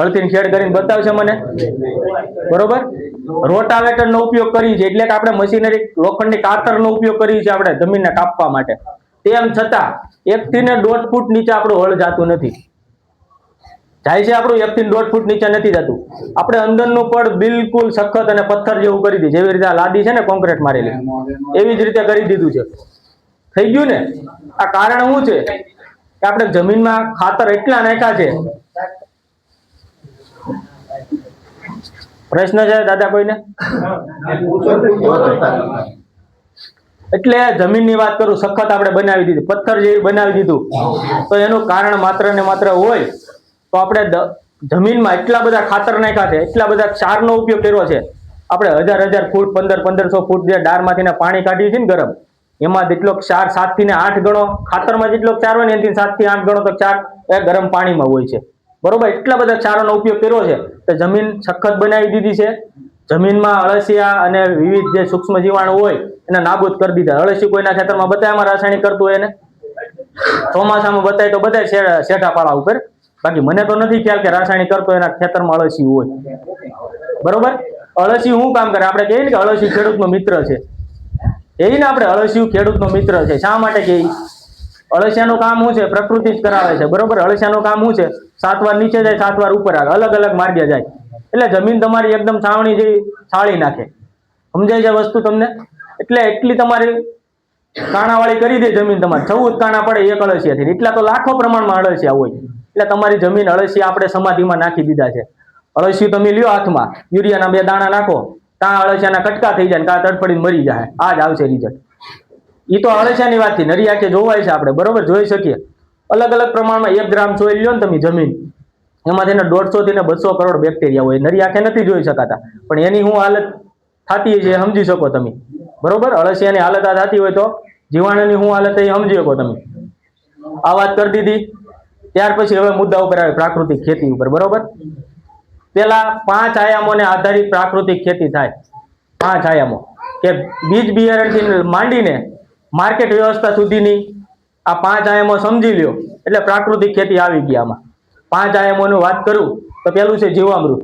અળથીને ખેડ કરીને બતાવશે મને? બરોબર. રોટાવેટરનો ઉપયોગ કરી છે, એટલે કે આપણે મશીનરી લોખંડની કાતરનો ઉપયોગ કરી છે આપણે જમીનને કાપવા માટે. તેમ છતાં 1 થી 1.5 ફૂટ નીચે આપણું હળ જાતું નથી. જાય છે આપણું 1 થી 1.5 ફૂટ નીચે નથી જતું. આપણે અંદરનું પડ બિલકુલ સખત અને પથ્થર જેવું કરી દીધું, જેવી રીતે આ લાદી છે ને કોન્ક્રીટ મારેલી, એવી જ રીતે કરી દીધું છે. થઈ ગયું ને? આ કારણ શું છે? કે આપણે જમીનમાં ખાતર એટલા નાખ્યા છે. પ્રશ્ન છે દાદા કોઈને? એટલે જમીનની વાત કરું, સખત આપણે બનાવી દીધી, પથ્થર જેવી બનાવી દીધું. તો એનું કારણ માત્ર ને માત્ર હોય તો આપણે જમીનમાં એટલા બધા ખાતર નાખ્યા છે, એટલા બધા ક્ષારનો ઉપયોગ કર્યો છે. આપણે 1000 ફૂટ 1500 ફૂટ જે ડારમાંથી પાણી કાઢીએ છીએ ને ગરમ, એમાં જેટલો ક્ષાર 7 થી 8 ગણો ખાતરમાં જેટલો ક્ષાર હોય ને એનાથી 7 થી 8 ગણો તો ક્ષાર એ ગરમ પાણીમાં હોય છે, બરોબર. એટલા બધા ક્ષારોનો ઉપયોગ કર્યો છે તો જમીન સખત બનાવી દીધી છે. જમીનમાં અળસિયા અને વિવિધ જે સૂક્ષ્મ જીવાણુ હોય એને નાબૂદ કરી દીધા. અળસિયું કોઈના ખેતરમાં બતાવ્યામાં રાસાયણિક કરતું હોય એને ચોમાસામાં બતાય તો બધાય શેઠા પાળા ઉપર, બાકી મને તો નથી ખ્યાલ કે રાસાયણિક કરતો એના ખેતરમાં અળસિયું હોય, બરોબર. અળસિયું શું કામ કરે? આપણે કહીએ ને કે અળસિયું ખેડૂતનો મિત્ર છે, એ ને આપણે અળસિયું ખેડૂતનો મિત્ર છે. શા માટે કે અળસિયાનું કામ શું છે? પ્રકૃતિ જ કરાવે છે, બરોબર. અળસિયાનું કામ શું છે? 7 વાર નીચે જાય, 7 વાર ઉપર આવે, અલગ અલગ માર્ગે જાય, એટલે જમીન તમારી એકદમ છાવણી જેવી છાળી નાખે. સમજાય છે વસ્તુ તમને? એટલે એટલી તમારી કાણાવાળી કરી દે જમીન તમારી. 14 કાણા પડે એક અળસિયાથી, એટલા તો લાખો પ્રમાણમાં અળસિયા હોય. એટલે તમારી જમીન અળસિયા આપણે સમાધિમાં નાખી દીધા છે. અળસિયું તમે લ્યો હાથમાં, યુરિયાના 2 દાણા નાખો, કાં અળસિયાના કટકા થઈ જાય, કાં તડફડીને મરી જાય. આ જ આવશે રિઝલ્ટ. એ તો અળસિયાની વાત થી નરી આંખે જોવાય છે, આપણે બરોબર જોઈ શકીએ. અલગ અલગ પ્રમાણમાં 1 ગ્રામ સોઇલ લ્યો ને તમે જમીન, એમાંથી 150 થી 200 કરોડ બેક્ટેરિયા હોય. નરી આંખે નથી જોઈ શકાતા, પણ એની હું હાલત થતી છે એ સમજી શકો તમે, બરોબર. અળસિયાની હાલત આ થતી હોય તો જીવાણુની હું હાલત એ સમજી શકો તમે. આ વાત કરી દીધી. ત્યાર પછી હવે મુદ્દા ઉપર આવે પ્રાકૃતિક ખેતી ઉપર, બરોબર. પેલા 5 આયામોને આધારિત પ્રાકૃતિક ખેતી થાય. 5 આયામો કે બીજ બિયારણથી માંડીને માર્કેટ વ્યવસ્થા સુધીની આ 5 આયામો સમજી લ્યો એટલે પ્રાકૃતિક ખેતી આવી ગઈ. આમાં 5 આયામોની વાત કરું તો પેલું છે જીવામૃત,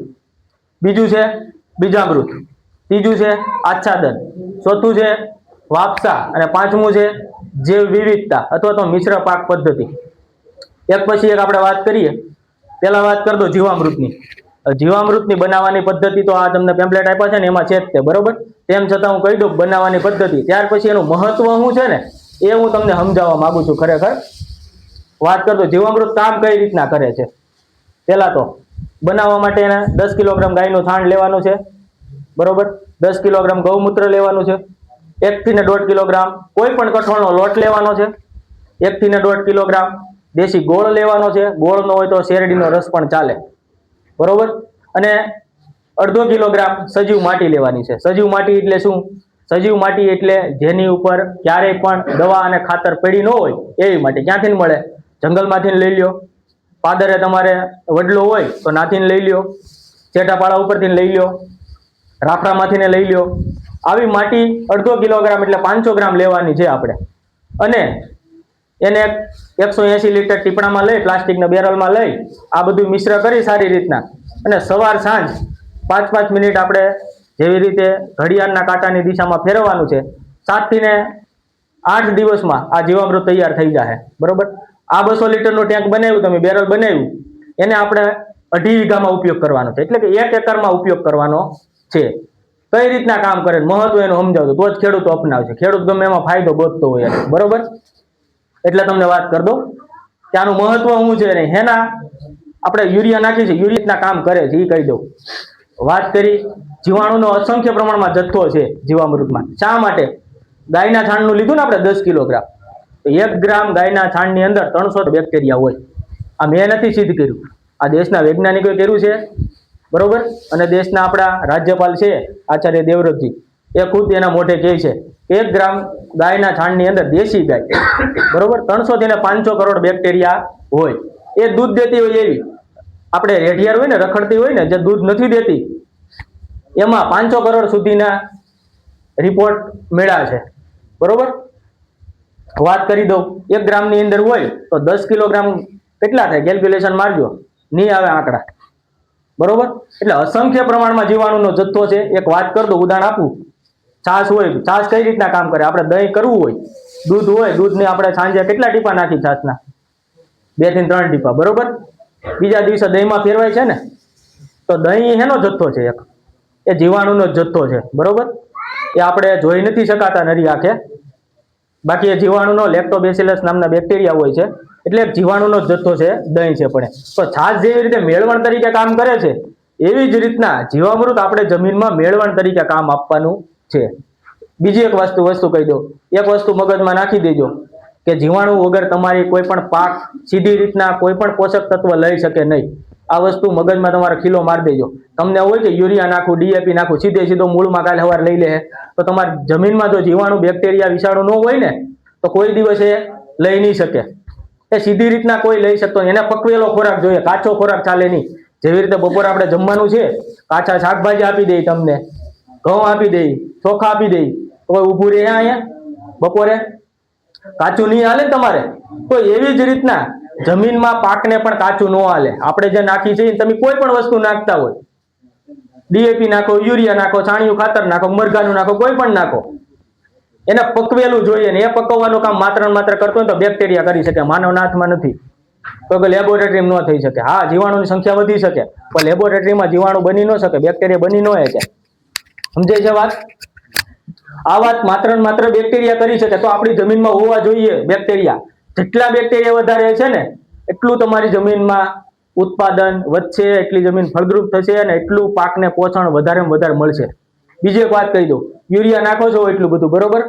બીજું છે બીજામૃત, ત્રીજું છે આચ્છાદન, ચોથું છે વાપસા અને પાંચમું છે જૈવ વિવિધતા અથવા તો મિશ્ર પાક પદ્ધતિ. એક પછી એક આપણે વાત કરીએ. પેલા વાત કરી દો જીવામૃતની. જીવામૃતની બનાવવાની પદ્ધતિ તો આ તમને પેમ્પલેટ આપ્યા છે ને એમાં છે જ તે, બરોબર. તેમ છતાં હું કહી દઉં બનાવવાની પદ્ધતિ. ત્યાર પછી એનું મહત્વ શું છે ને એ હું તમને સમજાવવા માંગુ છું. ખરેખર વાત કરતો જીવામૃત કામ કઈ રીતના કરે છે. પેલા તો બનાવવા માટે એને 10 કિલોગ્રામ ગાયનું છાણ લેવાનું છે, બરોબર. 10 કિલોગ્રામ ગૌમૂત્ર લેવાનું છે. 1 થી 1.5 કિલોગ્રામ કોઈ પણ કઠોળનો લોટ લેવાનો છે. 1 થી 1.5 કિલોગ્રામ દેશી ગોળ લેવાનો છે. ગોળ ન હોય તો શેરડીનો રસ પણ ચાલે, બરોબર. અને 1/2 કિલોગ્રામ સજીવ માટી લેવાની છે. સજીવ માટી એટલે શું? સજીવ માટી એટલે જેની ઉપર ક્યારેય પણ દવા અને ખાતર પડી ન હોય એવી માટી. ક્યાંથી મળે? જંગલમાંથી લઈ લ્યો, પાદરે તમારે વડલો હોય તો નાથી લઈ લ્યો, ચેટાપાળા ઉપરથી લઈ લ્યો, રાફડામાંથી લઈ લ્યો. આવી માટી 1/2 કિલોગ્રામ એટલે 500 ગ્રામ લેવાની છે આપણે. અને એને 180 લીટર ટીપણામાં લઈ, પ્લાસ્ટિકના બેરલમાં લઈ આ બધું મિશ્ર કરી સારી રીતના અને સવાર સાંજ 5-5 મિનિટ આપણે જેવી રીતે ઘડિયાળના કાંટાની દિશામાં ફેરવવાનું છે. 7 થી 8 દિવસમાં આ જીવામૃત તૈયાર થઈ જશે, બરોબર. આ 200 લીટરનું ટેન્ક બનાવ્યું તમે, બેરલ બનાવ્યું, એને આપણે 2.5 વીઘામાં ઉપયોગ કરવાનો છે, એટલે કે 1 એકરમાં ઉપયોગ કરવાનો છે. કઈ રીતના કામ કરે મહત્વ એનું સમજાવતો તો જ ખેડૂતો અપનાવશે. ખેડૂત ગમે એમાં ફાયદો ગોતતો હોય, બરોબર. એટલે તમને વાત કરી દો કે આનું મહત્વ શું છે ને હેના આપણે યુરિયા નાખી છે, યુરિયા કામ કરે છે એ કહી દઉં. વાત કરી જીવાણુનો અસંખ્ય પ્રમાણમાં જથ્થો છે જીવામૃતમાં. શા માટે? ગાયના છાણનું લીધું ને આપણે 10 કિલોગ્રામ, તો 1 ગ્રામ ગાયના છાણની અંદર 300 બેક્ટેરિયા હોય. આ મેં નથી સિદ્ધ કર્યું, આ દેશના વૈજ્ઞાનિકોએ કર્યું છે, બરોબર. અને દેશના આપણા રાજ્યપાલ છે આચાર્ય દેવવ્રતજી, એ ખુદ એના મોઢે કહે છે 1 ગ્રામ ગાયના છાણની અંદર દેશી ગાય, બરોબર, 300 થી 500 કરોડ બેક્ટેરિયા હોય. એ દૂધ દેતી હોય એવી આપણે રેઢિયાર હોય ને, રખડતી હોય ને, જે દૂધ નથી દેતી એમાં 500 કરોડ સુધીના રિપોર્ટ મળ્યા છે, બરોબર. વાત કરી દઉં 1 ગ્રામની અંદર હોય તો 10 કિલોગ્રામ કેટલા થાય? કેલ્ક્યુલેશન મારજો, નહીં આવે આંકડા, બરોબર. એટલે અસંખ્ય પ્રમાણમાં જીવાણુનો જથ્થો છે. એક વાત કરી દઉં, ઉદાહરણ આપું. છાશ હોય, છાશ કઈ રીતના કામ કરે? આપણે દહીં કરવું હોય, દૂધ હોય, દૂધને આપણે સાંજે કેટલા ટીપા નાખી છાશના? 2 થી 3 ટીપા, બરોબર. બીજા દિવસે દહીંમાં ફેરવાય છે ને, તો દહીં એનો જથ્થો છે, એક એ જીવાણુનો જથ્થો છે, બરોબર. એ આપણે જોઈ નથી શકાતા નરી આંખે, બાકી એ જીવાણુનો લેક્ટોબેસિલસ નામના બેક્ટેરિયા હોય છે, એટલે જીવાણુનો જથ્થો છે દહીં છે. પણ તો છાશ જેવી રીતે મેળવણ તરીકે કામ કરે છે એવી જ રીતના જીવામૃત આપણે જમીનમાં મેળવણ તરીકે કામ આપવાનું છે. બીજી એક વસ્તુ કહી દો, એક વસ્તુ મગજમાં નાખી દેજો કે જીવાણુ વગર તમારી કોઈ પણ પાક સીધી રીતના કોઈ પણ પોષક તત્વ લઈ શકે નહીં. આ વસ્તુ મગજમાં તમારે ખીલો મારી દેજો. તમને હોય કે યુરિયા નાખું, ડીએપી નાખું, સીધો મૂળમાં કાલે સવાર લઈ લે, તો તમારી જમીનમાં જો જીવાણુ બેક્ટેરિયા વિષાણુ ન હોય ને તો કોઈ દિવસ એ લઈ નહીં શકે. એ સીધી રીતના કોઈ લઈ શકતો નહીં. એને પકવેલો ખોરાક જોઈએ, કાચો ખોરાક ચાલે નહીં. જેવી રીતે બપોરે આપણે જમવાનું છે, કાચા શાકભાજી આપી દઈ, તમને ઘઉં આપી દઈ, ચોખા આપી દઈ, કોઈ ઊભું રહે અહીંયા બપોરે? કાચું નહીં હાલે તમારે. તો એવી જ રીતના જમીનમાં પાકને પણ કાચું ન હાલે. આપણે જે નાખી છે તમે કોઈ પણ વસ્તુ નાખતા હોય, ડીએપી નાખો, યુરિયા નાખો, છાણિયું ખાતર નાખો, મરઘાનું નાખો, કોઈ પણ નાખો, એને પકવેલું જોઈએ ને એ પકવવાનું કામ માત્ર ને માત્ર કરતો હોય તો બેક્ટેરિયા કરી શકે, માનવના હાથમાં નથી. તો લેબોરેટરીમાં ન થઈ શકે. હા, જીવાણુની સંખ્યા વધી શકે પણ લેબોરેટરીમાં જીવાણુ બની ન શકે, બેક્ટેરિયા બની ન શકે. સમજાય છે વાત? આ વાત માત્ર ને માત્ર બેક્ટેરિયા કરી શકે. તો આપણી જમીનમાં હોવા જોઈએ બેક્ટેરિયા. જેટલા બેક્ટેરિયા વધારે છે ને એટલું તમારી જમીનમાં ઉત્પાદન વધશે, એટલી જમીન ફળદ્રુપ થશે અને એટલું પાકને પોષણ વધારે મળશે. બીજી એક વાત કહી દઉં, યુરિયા નાખો છો એટલું બધું, બરોબર,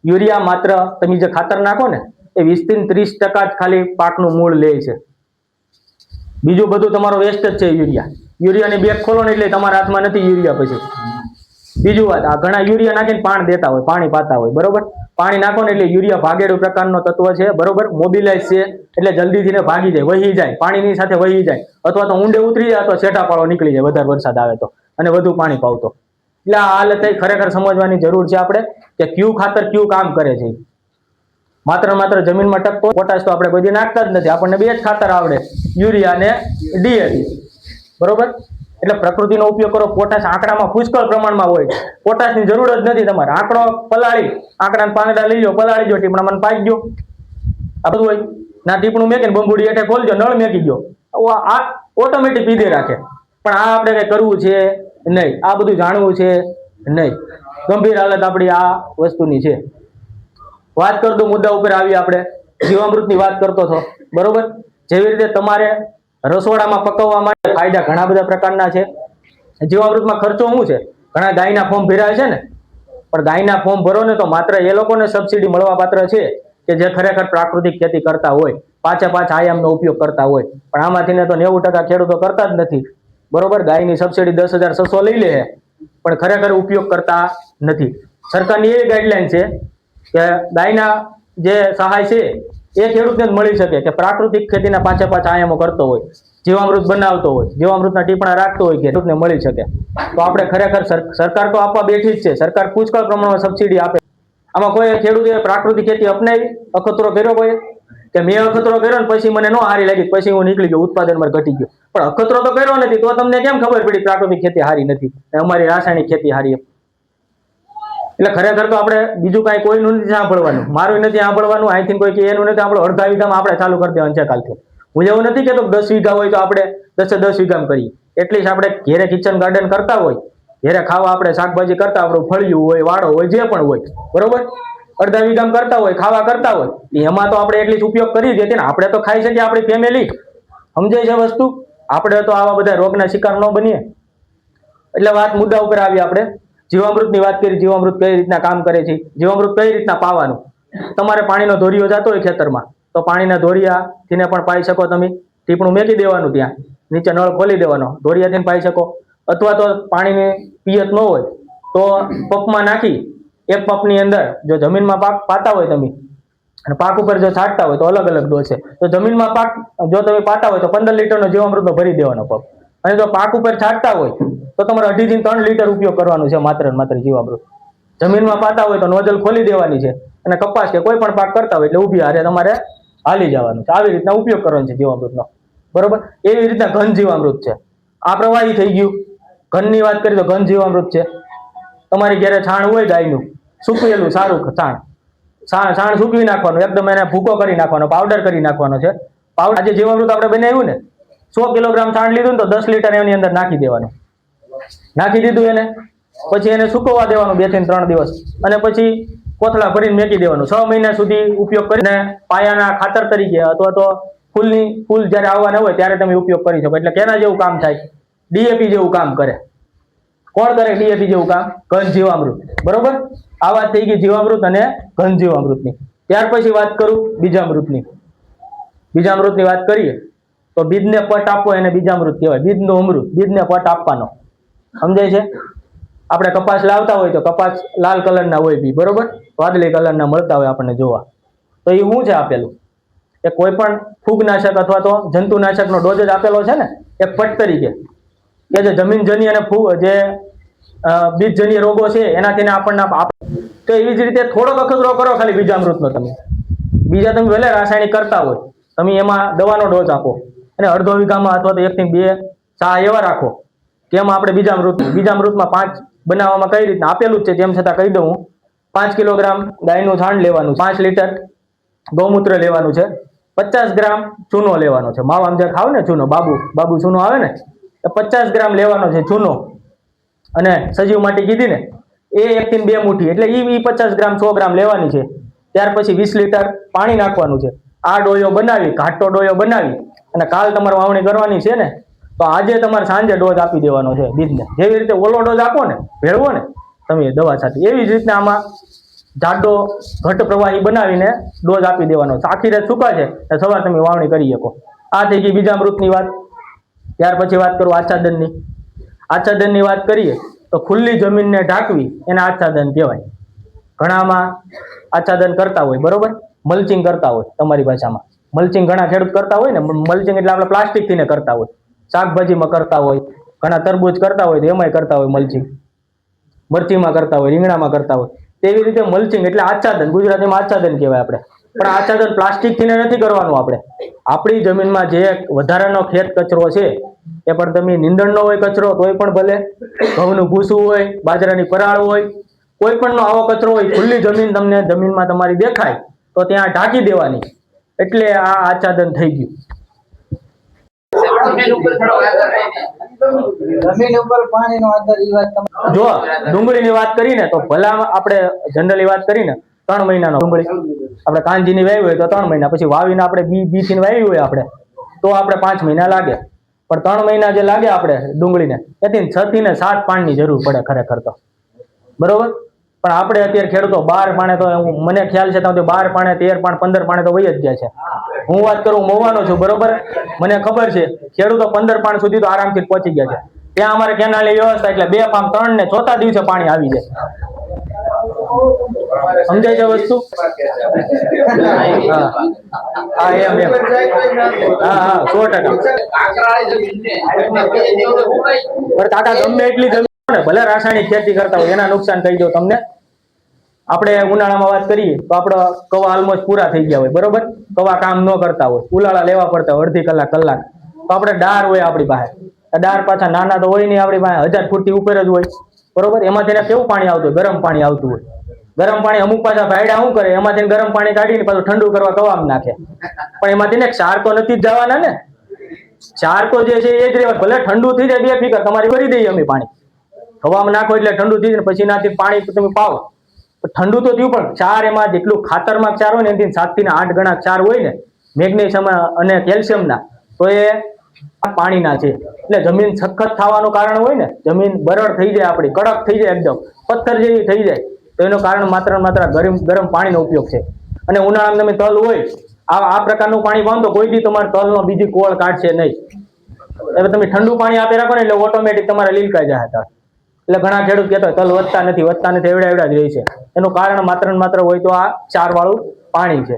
યુરિયા માત્ર તમે જે ખાતર નાખો ને એ 20 થી 30% જ ખાલી પાકનું મૂળ લે છે. બીજું બધું તમારો વેસ્ટ જ છે યુરિયાની બેગ ખોલો ને એટલે તમારા હાથમાં નથી યુરિયા. પછી બીજું વાત, આ ઘણા યુરિયા નાખીને પાણી પાતા હોય, બરોબર. પાણી નાખો ને એટલે યુરિયા ભાગેડું પ્રકારનો તત્વ છે, બરોબર. મોબિલાઇઝ છે એટલે જલ્દીથી ને ભાગી જાય, વહી જાય, પાણીની સાથે વહી જાય, અથવા તો ઊંડે ઉતરી જાય, અથવા છેટા પાળો નીકળી જાય વધારે વરસાદ આવે તો, અને વધુ પાણી પાવતો. એટલે આ હાલત ખરેખર સમજવાની જરૂર છે આપણે કે કયું ખાતર કયું કામ કરે છે. માત્ર જમીનમાં ટકતો પોટાશ તો આપણે બધી નાખતા જ નથી. આપણને બે જ ખાતર આવડે, યુરિયા અને ડીએપી, બરોબર. એટલે પ્રકૃતિનો ઉપયોગ કરો. પોટાશ આંકડામાં પુષ્કળ પ્રમાણમાં હોય, પોટાશની જરૂર જ નથી તમારે. આંકડો પલાળી, આંકડાના પાંદડા લઈ લો, પલાળી દો, ટીપણામાં પાઈ દો, આ બધું હોય. ના ટીપણું મેકીને બંબુડી હેઠે ખોલજો, નળ મેકી દો, આ ઓટોમેટિક પીધે રાખે. પણ આ આપણે કઈ કરવું છે નહીં, આ બધું જાણવું છે નહીં. ગંભીર હાલત આપણી આ વસ્તુની છે. વાત કરતો મુદ્દા ઉપર આવી, આપણે જીવામૃતની વાત કરતો હતો, બરોબર. જેવી રીતે તમારે રસોડામાં પકવવા માટે ફાયદા ઘણા બધા પ્રકારના છે. જીવામૃતમાં ખર્ચો શું છે? ઘણા ગાયના ફોર્મ ભરાય છે ને, પણ ગાયના ફોર્મ ભરો ને તો માત્ર એ લોકોને સબસિડી મળવા પાત્ર છે કે જે ખરેખર પ્રાકૃતિક ખેતી કરતા હોય, પાંચે આયામનો ઉપયોગ કરતા હોય. પણ આમાંથી ને તો 90% ખેડૂતો કરતા જ નથી, બરોબર. ગાયની સબસિડી 10,600 લઈ લે, પણ ખરેખર ઉપયોગ કરતા નથી. સરકારની એવી ગાઈડલાઈન છે કે ગાયના જે સહાય છે એ ખેડૂતને જ મળી શકે કે પ્રાકૃતિક ખેતીના પાંચે આયામો કરતો હોય, જીવામૃત બનાવતો હોય, જીવામૃતના ટીપણા રાખતો હોય, ખેડૂતને મળી શકે. તો આપણે ખરેખર સરકાર તો આપવા બેઠી જ છે. સરકાર પુષ્કળ પ્રમાણમાં સબસિડી આપે. આમાં કોઈ ખેડૂતે પ્રાકૃતિક ખેતી અપનાવી, અખતરો કર્યો કોઈ કે મેં અખતરો કર્યો ને પછી મને ન હારી લાગી, પછી હું નીકળી ગયો, ઉત્પાદન મારે ઘટી ગયું. પણ અખતરો તો કર્યો નથી, તો તમને કેમ ખબર પડી પ્રાકૃતિક ખેતી હારી નથી, અમારી રાસાયણિક ખેતી હારી? એટલે ખરેખર તો આપણે બીજું કાંઈ કોઈનું નથી સાંભળવાનું, મારું નથી સાંભળવાનું, અહીંથી કોઈ કે એનું નથી સાંભળવું. અડધા વીઘામાં આપણે ચાલુ કરી દેવાનું છે કાલથી. હું એવું નથી કહેતો 10 વીઘા હોય તો આપણે 10 વીઘામાં કરીએ. એટલીસ્ટ આપણે ઘેરે કિચન ગાર્ડન કરતા હોય, ઘેરે ખાવા આપણે શાકભાજી કરતા, આપણું ફળિયું હોય, વાડો હોય, જે પણ હોય, બરોબર. અડધા વીઘામાં કરતા હોય, ખાવા કરતા હોય, એમાં તો આપણે એટલીસ્ટ ઉપયોગ કરી દઈએ ને. આપણે તો ખાઈ શકીએ, આપણી ફેમિલી સમજાય છે વસ્તુ. આપણે તો આવા બધા રોગના શિકાર ન બનીએ. એટલે વાત મુદ્દા ઉપર આવી. આપણે જીવામૃતની વાત કરી, જીવામૃત કઈ રીતના કામ કરે છે, જીવામૃત કઈ રીતના પાવાનું. તમારે પાણીનો ધોરિયો જતો હોય ખેતરમાં, તો પાણીના ધોરિયાથી પણ પાઈ શકો તમે. ટીપણું મેકી દેવાનું, ત્યાં નીચે નળ ખોલી દેવાનો, ધોરિયાથી પાઈ શકો. અથવા તો પાણીની પિયત ન હોય તો પંપમાં નાખી, એક પંપની અંદર જો જમીનમાં પાક પાતા હોય તમે, અને પાક ઉપર જો છાંટતા હોય તો અલગ અલગ ડોઝ છે. તો જમીનમાં પાક જો તમે પાતા હોય તો 15 લીટરનો જીવામૃતનો ભરી દેવાનો પંપ. અને જો પાક ઉપર છાંટતા હોય તો તમારે 2.5 થી 3 લીટર ઉપયોગ કરવાનું છે માત્ર જીવામૃત. જમીનમાં પાતા હોય તો નોઝલ ખોલી દેવાની છે, અને કપાસ કે કોઈ પણ પાક કરતા હોય એટલે ઊભી હારે તમારે હાલી જવાનું છે. આવી રીતના ઉપયોગ કરવાનો છે જીવામૃતનો, બરોબર. એવી રીતના ઘન જીવામૃત છે. આ પ્રવાહી થઈ ગયું. ઘનની વાત કરીએ તો ઘન જીવામૃત છે. તમારી ઘરે છાણ હોય ગાયનું, સૂકવેલું સારું છાણ સૂકવી નાખવાનું, એકદમ એને ભૂકો કરી નાખવાનો, પાવડર કરી નાખવાનો છે. પાવડર આજે જીવામૃત આપણે બનાવ્યું ને, 100 કિલોગ્રામ છાણ લીધું ને તો 10 લીટર એની અંદર નાખી દેવાનું. નાખી દીધું એને, પછી એને સુકવવા દેવાનું 2 થી 3 દિવસ, અને પછી કોથળા ભરીને મેકી દેવાનું. 6 મહિના સુધી ઉપયોગ કરીને પાયાના ખાતર તરીકે, અથવા તો ફૂલ જ્યારે આવવાના હોય ત્યારે તમે ઉપયોગ કરી શકો. એટલે કેના જેવું કામ થાય? ડીએપી જેવું કામ કરે. કોણ કરે ડીએપી જેવું કામ? ઘન જીવામૃત, બરોબર. આ વાત થઈ ગઈ જીવામૃત અને ઘન જીવામૃતની. ત્યાર પછી વાત કરું બીજામૃતની. બીજામૃતની વાત કરીએ તો બીજને પટ આપવો એને બીજામૃત કહેવાય. બીજનો અમૃત, બીજને પટ આપવાનો, સમજાય છે? આપણે કપાસ લાવતા હોય તો કપાસ લાલ કલરના હોય બી, બરોબર, વાદળી કલરના મળતા હોય આપણને જોવા. તો એ શું છે આપેલું? એ કોઈ પણ ફૂગનાશક અથવા તો જંતુનાશકનો ડોઝ જ આપેલો છે ને, એક પટ તરીકે, કે જે જમીનજન્ય અને જે બીજજન્ય રોગો છે એનાથી આપણને તો એવી જ રીતે થોડોક અખતરો કરો ખાલી બીજામૃતનો. તમે બીજા તમે ભલે રાસાયણિક કરતા હોય, તમે એમાં દવાનો ડોઝ આપો, અને અડધો વીઘામાં અથવા તો 1 થી 2 સા એવા રાખો કે એમાં આપણે બીજામૃતમાં 5 બનાવવામાં કઈ રીતના આપેલું જ છે, તેમ છતાં કહી દઉં હું. 5 કિલોગ્રામ ગાયનું છાણ લેવાનું, 5 લીટર ગૌમૂત્ર લેવાનું છે, 50 ગ્રામ ચૂનો લેવાનો છે. માવા જે ખાવ ને ચૂનો, બાબુ ચૂનો આવે ને, એ 50 ગ્રામ લેવાનો છે ચૂનો. અને સજીવ માટી કીધી ને, એ 1 થી 2 મુઠ્ઠી, એટલે એ 50 ગ્રામ 100 ગ્રામ લેવાની છે. ત્યાર પછી 20 લીટર પાણી નાખવાનું છે. આ ડોયો બનાવી, ઘાટો ડોયો બનાવી, અને કાલ તમારે વાવણી કરવાની છે ને, તો આજે તમારે સાંજે ડોઝ આપી દેવાનો છે બીજને. જેવી રીતે ઓલો ડોઝ આપો ને, ભેળવો ને તમે દવા સાથે, એવી જ રીતના આમાં જાડો ઘટ પ્રવાહી બનાવીને ડોઝ આપી દેવાનો. આખી રાત સૂકા છે એટલે સવાર તમે વાવણી કરી શકો. આ થઈ ગઈ બીજામૃતની વાત. ત્યાર પછી વાત કરું આચ્છાદનની. આચ્છાદનની વાત કરીએ તો ખુલ્લી જમીનને ઢાંકવી એને આચ્છાદન કહેવાય. ઘણામાં આચ્છાદન કરતા હોય, બરોબર, મલ્ચિંગ કરતા હોય. તમારી ભાષામાં મલ્ચિંગ ઘણા ખેડૂત કરતા હોય ને. મલ્ચિંગ એટલે આપણે પ્લાસ્ટિકથી ને કરતા હોય, શાકભાજીમાં કરતા હોય, ઘણા તરબૂચ કરતા હોય તો એમાંય કરતા હોય મલ્ચિંગ, મરચીમાં કરતા હોય, રીંગણામાં કરતા હોય. તેવી રીતે મલ્ચિંગ એટલે આચ્છાદન, ગુજરાતીમાં આચ્છાદન કહેવાય આપણે. પણ આચ્છાદન પ્લાસ્ટિકથી ને નથી કરવાનું. આપણે આપણી જમીનમાં જે વધારાનો ખેત કચરો છે એ પણ તમે નીંદણનો હોય કચરો તોય પણ ભલે, ઘઉંનું ભૂસું હોય, બાજરાની પરાળ હોય, કોઈ પણનો આવો કચરો હોય, ખુલ્લી જમીન તમને જમીનમાં તમારી દેખાય તો ત્યાં ઢાંકી દેવાની. એટલે આ આચ્છાદન થઈ ગયું. જમીન ઉપર પાણીનો આધાર ઈ વાત તમે જો ડુંગળીની વાત કરીને તો ભલા આપણે જનરલી વાત કરીને 3 મહિનાનો ડુંગળી આપણે કાંજીની વાવી હોય તો 3 મહિના, પછી વાવીને આપણે બી થી વાવી હોય આપણે તો આપણે 5 મહિના લાગે. પણ 3 મહિના જે લાગે આપણે ડુંગળીને એથી 6 થી 7 પાણીની જરૂર પડે ખરેખર તો, બરોબર. પણ આપણે અત્યારે ખેડૂતો 12 પાણે તો મને ખ્યાલ છે ત્યાં 12 પાણે 13 પાણ 15 પાણે તો વહી જ જાય છે. હું વાત કરું મહુવાનો છું, બરોબર, મને ખબર છે ખેડૂતો 15 પાણ સુધી તો આરામથી પહોંચી ગયા છે. ત્યાં અમારે કેનાલની વ્યવસ્થા એટલે 2 પામ 3 ને ચોથા દિવસે પાણી આવી જાય. સમજાય છે વસ્તુ? હા એમ એમ હા 100%. પણ કાકા ગમે એટલી જમીન ને ભલે રાસાયણિક ખેતી કરતા હોય એના નુકસાન કહી દો તમને. આપણે ઉનાળામાં વાત કરીએ તો આપણા કવા ઓલમોસ્ટ પૂરા થઈ ગયા હોય, બરોબર, કવા કામ ન કરતા હોય, ઉલાળા લેવા પડતા હોય અડધી કલાક કલાક, તો આપણે ડાર હોય આપણી પાસે. ડાર પાછા નાના તો હોય નહીં આપણી પાસે, 1000 ફૂટથી ઉપર જ હોય, બરોબર. એમાંથી એને કેવું પાણી આવતું હોય? ગરમ પાણી આવતું હોય. ગરમ પાણી અમુક પાછા ભાઈડા શું કરે, એમાંથી ગરમ પાણી કાઢીને પાછું ઠંડુ કરવા કવામાં નાખે. પણ એમાંથી ને ક્ષાર તો નથી જ જવાના ને. ક્ષાર તો જે છે એ જ રહેવા. ભલે ઠંડુ થઈ જાય 2 ફીકર તમારી ભરી દઈએ અમે પાણી, હવામાં નાખો એટલે ઠંડુ થઈ જાય, પછી નાથી પાણી તમે પાવો ઠંડુ તો થયું. પણ ક્ષાર એમાં જેટલું ખાતરમાં ક્ષાર હોય ને એનાથી 7 થી 8 ગણા ક્ષાર હોય ને મેગ્નેશિયમ અને કેલ્શિયમના, તો એ પાણીના છે. એટલે જમીન સખત થવાનું કારણ હોય ને, જમીન બરડ થઈ જાય, આપણી કડક થઈ જાય, એકદમ પથ્થર જેવી થઈ જાય, તો એનું કારણ માત્ર ગરમ પાણીનો ઉપયોગ છે. અને ઉનાળામાં તમે તલ હોય આ પ્રકારનું પાણી પાવો તો કોઈ દી તમારે તલનો બીજી કોળ કાઢશે નહીં. એટલે તમે ઠંડુ પાણી આપી રાખો ને એટલે ઓટોમેટિક તમારે લીલકાઈ જાય હતા. એટલે ઘણા ખેડૂત કહેતા તલ વધતા નથી એવડા જ રહે છે. એનું કારણ માત્ર ને માત્ર હોય તો આ ક્ષારવાળું પાણી છે.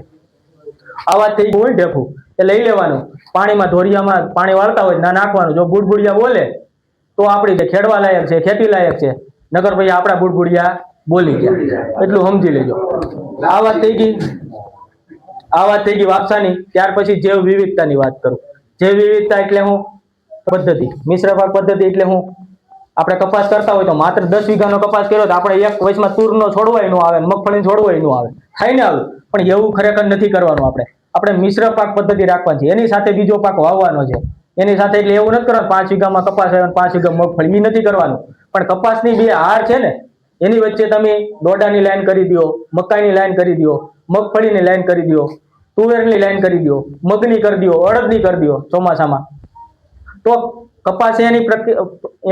આ વાત થઈ હોય ઢેફું એ લઈ લેવાનું, પાણીમાં ધોરિયામાં પાણી વાળતા હોય ના નાખવાનું. જો બુડબુડિયા બોલે તો આપણી જે ખેડવા લાયક છે, ખેતી લાયક છે, નગર પછી આપણા બુડબુડિયા બોલી ગયા, એટલું સમજી લેજો. આ વાત થઈ ગઈ વાપસાની. ત્યાર પછી જૈવ વિવિધતાની વાત કરું. જૈવ વિવિધતા એટલે હું? પદ્ધતિ, મિશ્ર પાક પદ્ધતિ એટલે હું? આપણે કપાસ કરતા હોય તો માત્ર 10 વીઘાનો કપાસ કર્યો તો આપણે એક વર્ષમાં તુરનો છોડવાય ન આવે, મગફળીનો છોડવાય ન આવે, થાય ને આવું. પણ એવું ખરેખર નથી કરવાનું. આપણે મિશ્ર પાક પદ્ધતિ રાખવાની છે. એની સાથે બીજો પાક વાવવાનો છે. એની સાથે એટલે એવું નથી કરવાનું 5 વીઘામાં કપાસ આવે 5 વીઘા મગફળી, એ નથી કરવાનું. પણ કપાસની 2 હાર છે ને એની વચ્ચે તમે ડોડાની લાઈન કરી દો, મકાઈની લાઈન કરી દો, મગફળીની લાઈન કરી દો, તુવેરની લાઈન કરી દો, મગની કરી દો, અડદની કરી દો ચોમાસામાં, તો કપાસ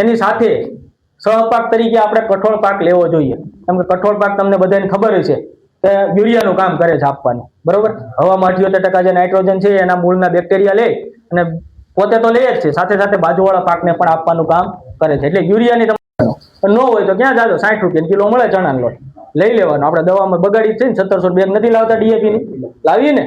એની સાથે સહપાક તરીકે આપણે કઠોળ પાક લેવો જોઈએ. કેમ કે કઠોળ પાક તમને બધાને ખબર છે કે યુરિયાનું કામ કરે છે આપવાનું, બરોબર. હવામાં 78% જે નાઇટ્રોજન છે એના મૂળના બેક્ટેરિયા લે અને પોતે તો લે જ છે, સાથે સાથે બાજુવાળા પાકને પણ આપવાનું કામ કરે છે. એટલે યુરિયાની ન હોય તો ક્યાં જાજો 60 રૂપિયા કિલો મળે ચણાનો લોટ, લઈ લેવાનો. આપણે દવામાં બગાડી છે ને 1700 બેગ નથી લાવતા DAP ની, લાવીએ ને.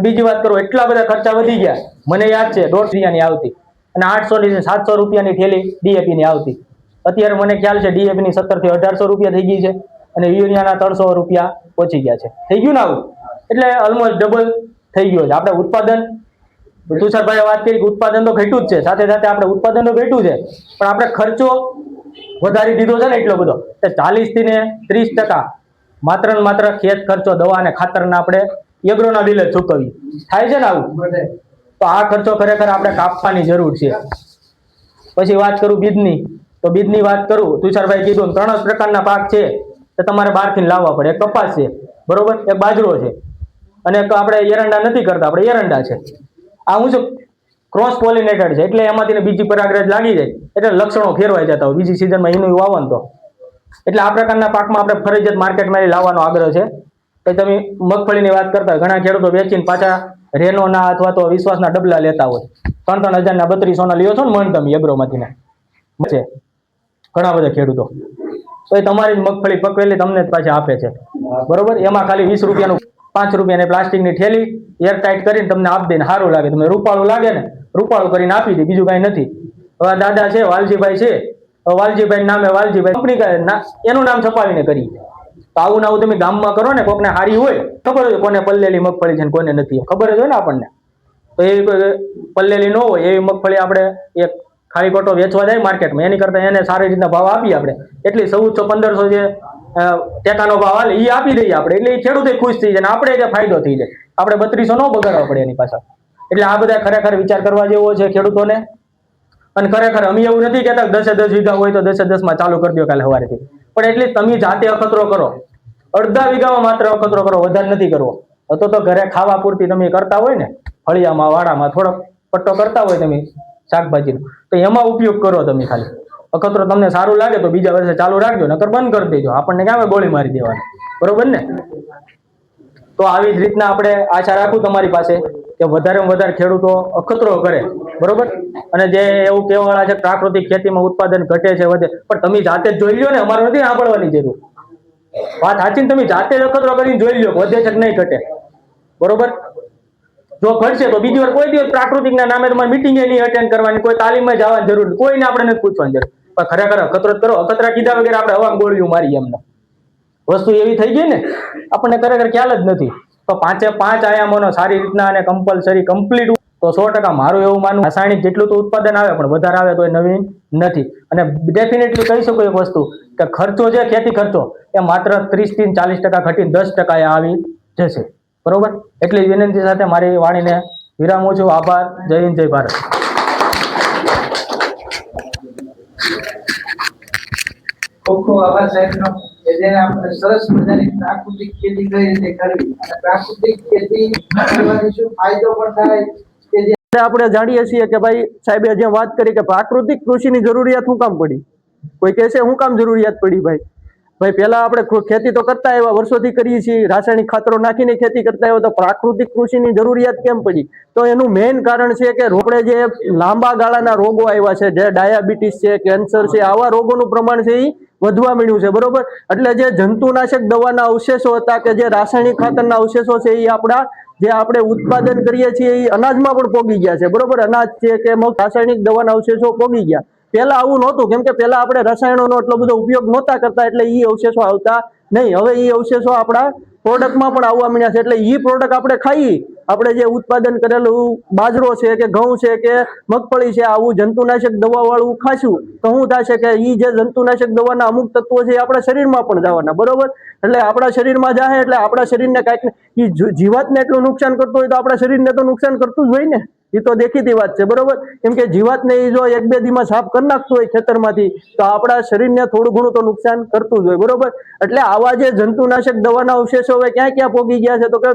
બીજી વાત કરું, એટલા બધા ખર્ચા વધી ગયા. મને યાદ છે 1.5 રૂપિયાની આવતી અને 800 ની 700 રૂપિયાની થેલી DAP ની આવતી. અત્યારે મને ખ્યાલ છે DAP ની 1700 થી 1800 રૂપિયા થઈ ગઈ છે અને યુરિયાના 300 રૂપિયા પહોંચી ગયા છે. થઈ ગયું ને આવું? એટલે ઓલમોસ્ટ ડબલ થઈ ગયો છે. આપણે ઉત્પાદન, તુષારભાઈએ વાત કરી કે ઉત્પાદન તો ઘટ્યું જ છે, સાથે સાથે આપણે ઉત્પાદન તો ઘટ્યું છે પણ આપણે ખર્ચો વધારી દીધો છે ને એટલો બધો, 40 થી 30% માત્ર ને માત્ર ખેત ખર્ચો, દવા અને ખાતરના આપણે એગ્રોના બિલ જ ચૂકવીએ. થાય છે ને આવું? તો આ ખર્ચો ખરેખર આપણે કાપવાની જરૂર છે. પછી વાત કરું બીજની, તો બીજની વાત કરું, તુષારભાઈ કીધું 3 જ પ્રકારના પાક છે તો તમારે બહારથી લાવવા પડે. એક કપાસ છે, બરોબર, એક બાજરો છે અને એક આપણે એરંડા નથી કરતા, આપણે એરંડા છે. આ હું છું ક્રોસ પોલિનેટેડ છે એટલે એમાંથી બીજી પરાગરજ લાગી જાય એટલે લક્ષણો ફેરવાઈ જતા હોય. બીજી સિઝનમાં એનું વાવન તો એટલે આ પ્રકારના પાકમાં આપણે ફરજિયાત માર્કેટમાં લાવવાનો આગ્રહ છે. પછી તમે મગફળીની વાત કરતા હોય, ઘણા ખેડૂતો વેચીને પાછા રેનોના અથવા તો વિશ્વાસના ડબલા લેતા હોય. 3,000 3200 લ્યો છો ને મણ તમે એગ્રોમાંથી છે ઘણા બધા ખેડૂતો, તો એ તમારી જ મગફળી પકવેલી તમને જ પાછી આપે છે, બરોબર. એમાં ખાલી 20 રૂપિયાનું 5 રૂપિયાની પ્લાસ્ટિકની થેલી એર ટાઈટ કરીને તમને આપી દે ને સારું લાગે, તમને રૂપાળું લાગે ને રૂપાળું કરીને આપી દે, બીજું કાંઈ નથી. હવે દાદા છે વાલજીભાઈ છે, વાલજીભાઈ નામે વાલજીભાઈ કંપની એનું નામ છપાવીને કરી. તો આવું આવું તમે ગામમાં કરો ને, કોકને હારી હોય ખબર હોય કોને પલ્લેલી મગફળી છે ને કોને નથી, ખબર જ હોય ને આપણને. તો એવી કોઈ પલ્લેલી ન હોય એવી મગફળી આપણે એક ખાલી ખોટો વેચવા જાય માર્કેટમાં, એની કરતા એને સારી રીતના ભાવ આપીએ આપણે, એટલી 1400-1500 જે ટેકાનો ભાવ હાલે એ આપી દઈએ આપણે, એટલે એ ખેડૂતે ખુશ થઈ જાય ને આપણે જે ફાયદો થઈ જાય. આપણે 3200 ન બગાડવા પડે એની પાછળ. એટલે આ બધા ખરેખર વિચાર કરવા જેવો છે ખેડૂતોને. અને ખરેખર અમે એવું નથી કહેતા 10 વીઘા હોય તો 10 માં ચાલુ કરી દો કાલે સવારેથી, પણ એટલી તમે જાતે અખતરો કરો, અડધા વીઘામાં માત્ર અખતરો કરો, વધારે નથી કરવો. તો ઘરે ખાવા પૂરતી તમે કરતા હોય ને, ફળિયામાં વાડામાં થોડોક પટ્ટો કરતા હોય તમે શાકભાજીનો, તો એમાં ઉપયોગ કરો તમે. ખાલી અખતરો તમને સારું લાગે તો બીજા વર્ષે ચાલુ રાખજો, નકર બંધ કરી દેજો. આપણને ક્યાં ગોળી મારી દેવાની, બરોબર ને? તો આવી જ રીતના આપણે આશા રાખું તમારી પાસે કે વધારેમાં વધારે ખેડૂતો અખતરો કરે, બરોબર. અને જે એવું કહેવાવાળા છે પ્રાકૃતિક ખેતીમાં ઉત્પાદન ઘટે છે વધે, પણ તમે જાતે જ જોઈ લ્યો ને, અમારે નથી સાંભળવાની જરૂર. વાત સાચી, તમે જાતે જ અખતરો કરીને જોઈ લ્યો વધે છે કે નહીં ઘટે, બરોબર. જો ઘટશે તો બીજી વાર કોઈ દિવસ પ્રાકૃતિકના નામે તમારે મિટિંગ નહીં અટેન્ડ કરવાની, કોઈ તાલીમમાં જવાની જરૂર, કોઈને આપણે નથી પૂછવાની જરૂર. પણ ખરેખર અખતરો કરો, અખતરા કીધા વગેરે આપણે હવા ગોળીઓ મારી એમને. વસ્તુ એવી થઈ ગઈ ને આપણને ખરેખર ખ્યાલ જ નથી. તો 5 આયામોનો સારી રીતના અને કમ્પલસરી કમ્પ્લીટ, તો 100% મારું એવું માનવું, રાસાયણિક જેટલું તો ઉત્પાદન આવે પણ વધારે આવે તો એ નવીન નથી. અને ડેફિનેટલી કહી શકું એક વસ્તુ કે ખર્ચો છે, ખેતી ખર્ચો એ માત્ર 30 થી 40% ઘટીને 10% આવી જશે, બરોબર. એટલી વિનંતી સાથે મારી વાણીને વિરામું છું. આભાર. જય હિન્દ, જય ભારત. ખૂબ ખૂબ આભાર સાહેબનો, કે જેને આપણે સરસ મજાની પ્રાકૃતિક ખેતી કઈ રીતે કરવી અને પ્રાકૃતિક ખેતી કરવાથી શું ફાયદો પણ થાય કે જે આપણે જાણીએ છીએ કે ભાઈ સાહેબે જે વાત કરી કે પ્રાકૃતિક કૃષિની જરૂરિયાત શું કામ પડી. કોઈ કહેશે શું કામ જરૂરિયાત પડી? ભાઈ પહેલા આપણે ખેતી તો કરતા એવા વર્ષોથી કરીએ છીએ, રાસાયણિક ખાતરો નાખીને ખેતી કરતા એવા, તો પ્રાકૃતિક કૃષિની જરૂરિયાત કેમ પડી? તો એનું મેઇન કારણ છે કે આપણે જે લાંબા ગાળાના રોગો આવ્યા છે, જે ડાયાબિટીસ છે, કેન્સર છે, આવા રોગોનું પ્રમાણ છે એ વધવા મળ્યું છે, બરોબર. એટલે જે જંતુનાશક દવાના અવશેષો હતા કે જે રાસાયણિક ખાતરના અવશેષો છે એ આપણે ઉત્પાદન કરીએ છીએ એ અનાજમાં પણ પોગી ગયા છે, બરોબર. અનાજ છે કે રાસાયણિક દવાના અવશેષો પોગી ગયા. પેલા આવું નહોતું, કેમ કે પેલા આપણે રસાયણોનો એટલો બધો ઉપયોગ નહોતા કરતા, એટલે એ અવશેષો આવતા નહીં. હવે એ અવશેષો આપણા પ્રોડક્ટમાં પણ આવવા મળ્યા છે, એટલે એ પ્રોડક્ટ આપણે ખાઈ, આપણે જે ઉત્પાદન કરેલું બાજરો છે કે ઘઉં છે કે મગફળી છે, આવું જંતુનાશક દવા વાળું ખાશું તો શું થશે કે એ જે જંતુનાશક દવાના અમુક તત્વો છે એ આપણા શરીરમાં પણ જવાના, બરોબર. એટલે આપણા શરીરમાં જાય એટલે આપણા શરીરને કાંઈક જીવાતને એટલું નુકસાન કરતું હોય તો આપણા શરીરને તો નુકસાન કરતું જ હોય ને, એ તો દેખીતી વાત છે, બરોબર. કેમ કે જીવાતને એ જો 1-2 દીમાં સાફ કરી નાખતું હોય ખેતરમાંથી તો આપણા શરીરને થોડું ઘણું તો નુકસાન કરતું જ હોય, બરોબર. એટલે આવા જે જંતુનાશક દવાના અવશેષો હવે ક્યાં ક્યાં પોગી ગયા છે, તો કે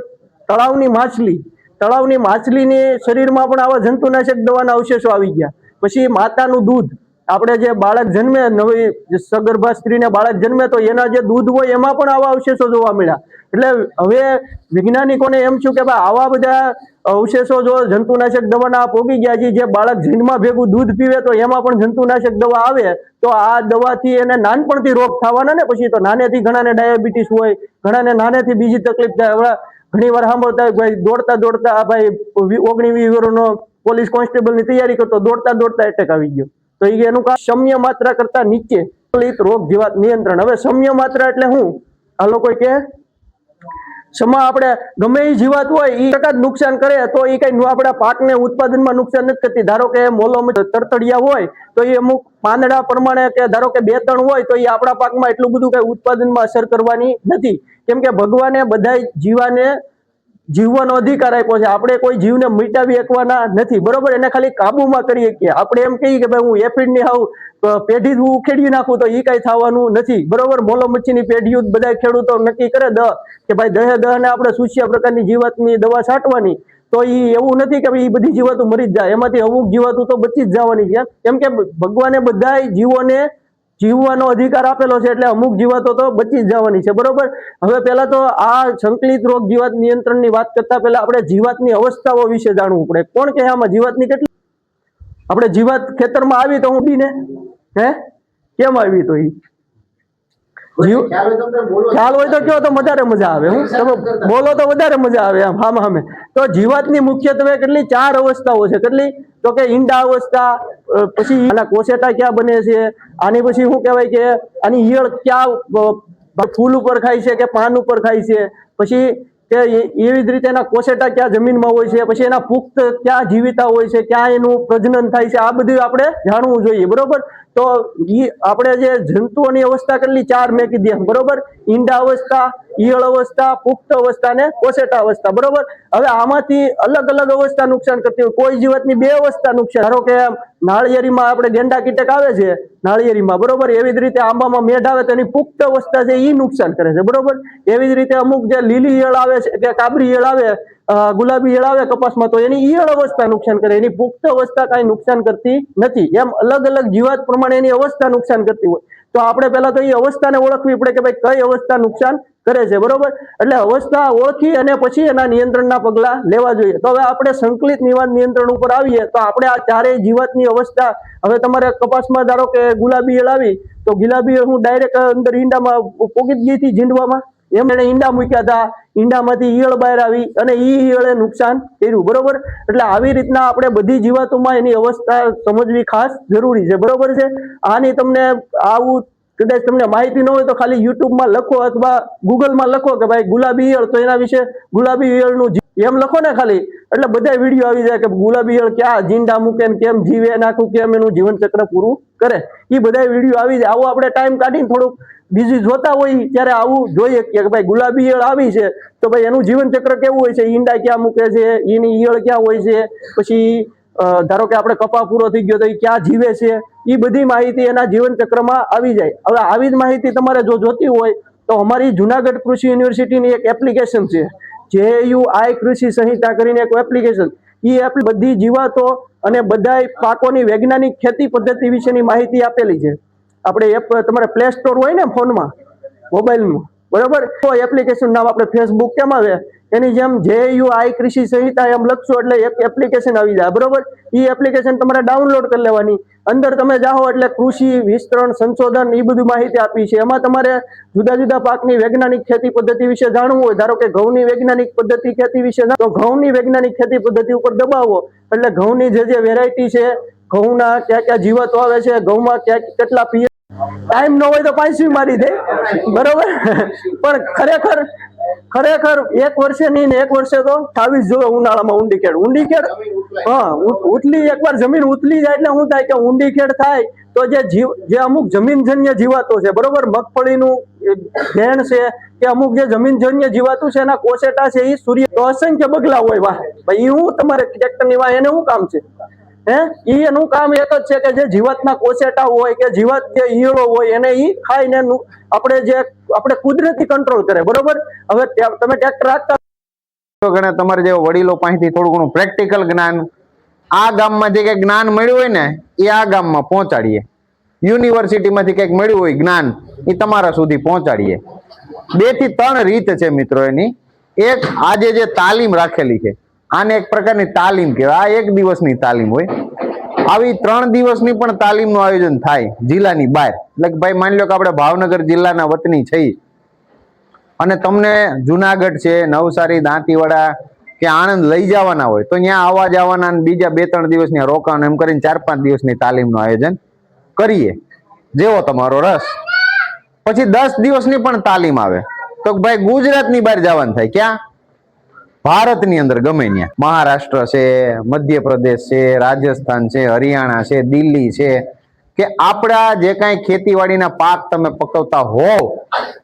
તળાવની માછલીની શરીરમાં પણ આવા જંતુનાશક દવાના અવશેષો આવી ગયા. પછી માતાનું દૂધ, આપણે જે બાળક જન્મે, નવી સગર્ભા સ્ત્રીને બાળક જન્મે તો એના જે દૂધ હોય એમાં પણ આવા અવશેષો જોવા મળ્યા. એટલે હવે વૈજ્ઞાનિકોને એમ છું કે ભાઈ આવા બધા અવશેષો જો જંતુનાશક દવાના પોગી ગયા છે, જે બાળક જન્મમાં ભેગું દૂધ પીવે તો એમાં પણ જંતુનાશક દવા આવે, તો આ દવાથી એને નાનપણથી રોગ થવાના ને. પછી તો નાનેથી ઘણાને ડાયાબિટીસ હોય, ઘણાને નાનેથી બીજી તકલીફ થાય. હવે ઘણી વાર સાંભળતા ભાઈ દોડતા ભાઈ 19-20 વર્ષનો પોલીસ કોન્સ્ટેબલની તૈયારી કરતો દોડતા એટેક આવી ગયો, તો એનું કામ સમ્ય માત્રા કરતા નીચે રોગ જીવાત નિયંત્રણ. હવે સમ્ય માત્રા એટલે શું? આ લોકો કે સમા આપણે ગમે એ જીવાત હોય એ ટકા જ નુકસાન કરે તો એ કઈ આપણા પાકને ઉત્પાદનમાં નુકસાન નથી કરતી. ધારો કે મોલોમ તરતડિયા હોય તો એ અમુક પાંદડા પ્રમાણે કે ધારો કે 2-3 હોય તો એ આપણા પાકમાં એટલું બધું કઈ ઉત્પાદનમાં અસર કરવાની નથી, કેમ કે ભગવાને બધા જીવાને જીવવાનો અધિકાર આપ્યો છે. આપણે કોઈ જીવને મિટાવી શકવાના નથી, બરોબર. એને ખાલી કાબુમાં કરી શકીએ. આપણે એમ કહીએ કે ભાઈ હું એફિડની પેઢી જ ઉખેડી નાખું તો એ કઈ થવાનું નથી, બરોબર. મોલો મચ્છીની પેઢીઓ બધા ખેડૂતો નક્કી કરે કે ભાઈ 10 ને આપણે સુસ્યા પ્રકારની જીવાતની દવા છાંટવાની, તો એ એવું નથી કે ભાઈ એ બધી જીવાતો મરી જ જાય, એમાંથી અમુક જીવાતો તો બચી જ જવાની છે, કેમ કે ભગવાને બધા જીવોને જીવવાનો અધિકાર આપેલો છે, એટલે અમુક જીવાતો તો બચી જ જવાની છે, બરોબર. હવે પહેલા તો આ સંકલિત રોગ જીવાત નિયંત્રણની વાત કરતા પહેલા આપણે જીવાતની અવસ્થાઓ વિશે જાણવું પડે. કોણ કે આમાં જીવાતની કેટલી, આપણે જીવાત ખેતરમાં આવી તો ઉડીને કેમ આવી તો ઈ ખ્યાલ હોય તો કયો તો વધારે મજા આવે. હું તમે બોલો તો વધારે મજા આવે આમ હામે હામે. તો જીવાતની મુખ્યત્વે કેટલી 4 અવસ્થાઓ છે. કેટલી? તો કે ઈંડા અવસ્થા, પછી આના કોશેટા ક્યાં બને છે, આની પછી શું કહેવાય કે આની ઈયળ ક્યાં ફૂલ ઉપર ખાય છે કે પાન ઉપર ખાય છે, પછી કે એવી જ રીતે એના કોશેટા ક્યાં જમીનમાં હોય છે, પછી એના પુખ્ત ક્યાં જીવિતા હોય છે, ક્યાં એનું પ્રજનન થાય છે, આ બધું આપણે જાણવું જોઈએ, બરોબર. તો આપણે જે જંતુઓની અવસ્થા કેટલી 4 મેં કીધી, બરોબર. ઈંડા અવસ્થા, ઈયળ અવસ્થા, પુખ્ત અવસ્થા અને કોશેટા અવસ્થા, બરોબર. હવે આમાંથી અલગ અલગ અવસ્થા નુકસાન કરતી હોય. કોઈ જીવાતની 2 અવસ્થા નુકસાન, ધારો કે નાળિયેરીમાં આપણે ગેંડા કીટક આવે છે નાળિયેરીમાં, બરોબર. એવી જ રીતે આંબામાં મેઢ આવે તો એની પુખ્ત અવસ્થા છે એ નુકસાન કરે છે, બરોબર. એવી જ રીતે અમુક જે લીલી ઈયળ આવે છે કે કાબરી ઈયળ આવે, ગુલાબી ઈયળ આવે કપાસમાં, તો એની ઈયળ અવસ્થા નુકસાન કરે, એની પુખ્ત અવસ્થા કઈ નુકસાન કરતી નથી. એમ અલગ અલગ જીવાત પ્રમાણે એની અવસ્થા નુકસાન કરતી હોય. તો આપણે પહેલા તો એ અવસ્થાને ઓળખવી પડે કે ભાઈ કઈ અવસ્થા નુકસાન કરે છે, બરોબર. એટલે અવસ્થા ઓળખી અને પછી એના નિયંત્રણના પગલા લેવા જોઈએ. તો હવે આપણે સંકલિત નિવારણ નિયંત્રણ ઉપર આવીએ તો આપણે આ 4 જીવાતની અવસ્થા, હવે તમારે કપાસમાં ધારો કે ગુલાબી ઈયળ આવી તો ગુલાબી ઈયળ હું ડાયરેક્ટ અંદર ઈંડામાં પોગી ગઈ હતી જીંડવામાં, એમ એને ઈંડા મૂક્યા હતા, ઈંડામાંથી ઈયળ બહાર આવી અને ઈ ઈયળે નુકસાન કર્યું, બરોબર. એટલે આવી રીતના આપણે બધી જીવાતોમાં એની અવસ્થા સમજવી ખાસ જરૂરી છે, બરોબર છે. આની તમને આવું કદાચ તમને માહિતી ન હોય તો ખાલી યુટ્યુબમાં લખો અથવા ગૂગલમાં લખો કે ભાઈ ગુલાબી ઈયળ, તો એના વિશે ગુલાબી ઈયળનું એમ લખો ને ખાલી, એટલે બધા વિડીયો આવી જાય કે ગુલાબી ઈયળ ક્યાં જીંડા મૂકે ને કેમ જીવે, નાખું કેમ એનું જીવન ચક્ર પૂરું કરે, એ બધા વિડીયો આવી જાય. આવો આપણે ટાઈમ કાઢીને થોડુંક બીજી જોતા હોય ત્યારે આવું જોઈએ કે ભાઈ ગુલાબી ઈયળ આવી છે તો ભાઈ એનું જીવન ચક્ર કેવું હોય છે, ઈંડા ક્યાં મૂકે છે, એની ઈયળ ક્યાં હોય છે, પછી ધારો કે આપણે કપા પૂરો થઈ ગયો તો એ ક્યાં જીવે છે, એ બધી માહિતી એના જીવન ચક્રમાં આવી જાય. હવે આવી જ માહિતી તમારે જો જોતી હોય તો અમારી જુનાગઢ કૃષિ યુનિવર્સિટીની એક એપ્લિકેશન છે, JUI કૃષિ સંહિતા કરીને એક એપ્લિકેશન. એ બધી જીવાતો અને બધા પાકોની વૈજ્ઞાનિક ખેતી પદ્ધતિ વિશેની માહિતી આપેલી છે. આપણે એપ તમારે પ્લે સ્ટોર હોય ને ફોનમાં, મોબાઈલમાં, બરોબર. તો એપ્લિકેશન નામ આપણે ફેસબુક કેમ આવે એની જેમ JUI કૃષિ સંહિતા એમ લખશો એટલે એક એપ્લિકેશન આવી જાય, બરોબર. એ એપ્લિકેશન તમારે ડાઉનલોડ કરી લેવાની. અંદર તમે જાઓ એટલે કૃષિ વિસ્તરણ સંશોધન એ બધું માહિતી આપી છે. એમાં તમારે જુદા જુદા પાકની વૈજ્ઞાનિક ખેતી પદ્ધતિ વિશે જાણવું હોય, ધારો કે ઘઉંની વૈજ્ઞાનિક પદ્ધતિ ખેતી વિશે, તો ઘઉંની વૈજ્ઞાનિક ખેતી પદ્ધતિ ઉપર દબાવો એટલે ઘઉંની જે વેરાયટી છે, ઘઉંના ક્યાં ક્યાં જીવાતો આવે છે, ઘઉંમાં કેટલા પીએચ, ટાઈમ ન હોય તો પાંચમી મારી દે, બરોબર. પણ ખરેખર 1 વર્ષે નહીં ને 1 વર્ષે તો 28 જોવે ઉનાળામાં ઊંડી ખેડ. હા, ઉથલી એકવાર જમીન ઉથલી જાય એટલે શું થાય કે ઊંડી ખેડ થાય તો જે અમુક જમીનજન્ય જીવાતો છે, બરોબર, મગફળીનું ભેણ છે કે અમુક જે જમીનજન્ય જીવાતું છે એના કોશેટા છે એ સૂર્ય તો અસંખ્ય બગલા હોય, વાહ ભાઈ, હું તમારે ટ્રેક્ટરની વાહ એને શું કામ છે, એનું કામ એક જ છે કે જે જીવાતના કોશેટા હોય કે જીવાત જે ઈયળો હોય એને ઈ ખાઈને આપણે કુદરતી કંટ્રોલ કરે, બરોબર. હવે તમે ટ્રેક્ટર રાખતા ઘણા તમારે જે વડીલો પાસેથી થોડું ઘણું પ્રેક્ટિકલ જ્ઞાન આ ગામમાં જે કંઈક જ્ઞાન મળ્યું હોય ને એ આ ગામમાં પહોંચાડીએ, યુનિવર્સિટીમાંથી કંઈક મળ્યું હોય જ્ઞાન એ તમારા સુધી પહોંચાડીએ. 2 થી 3 રીત છે મિત્રો એની. એક, આજે જે તાલીમ રાખેલી છે આને એક પ્રકારની તાલીમ કહેવાય. આ 1 દિવસની તાલીમ હોય. આવી 3 દિવસની પણ તાલીમનું આયોજન થાય જિલ્લાની બહાર. એટલે કે ભાઈ માની લો કે આપણે ભાવનગર જિલ્લાના વતની છીએ અને તમને જુનાગઢ છે, નવસારી, દાંતીવાડા કે આણંદ લઈ જવાના હોય તો ત્યાં આવવા જવાના બીજા 2-3 દિવસની રોકાણ એમ કરીને 4-5 દિવસની તાલીમનું આયોજન કરીએ, જેવો તમારો રસ. પછી 10 દિવસની પણ તાલીમ આવે તો ભાઈ ગુજરાતની બહાર જવાનું થાય. ક્યાં? ભારતની અંદર ગમે ત્યાં, મહારાષ્ટ્ર છે, મધ્યપ્રદેશ છે, રાજસ્થાન છે, હરિયાણા છે, દિલ્હી છે, કે આપણા જે કાંઈ ખેતીવાડીના પાક તમે પકવતા હોવ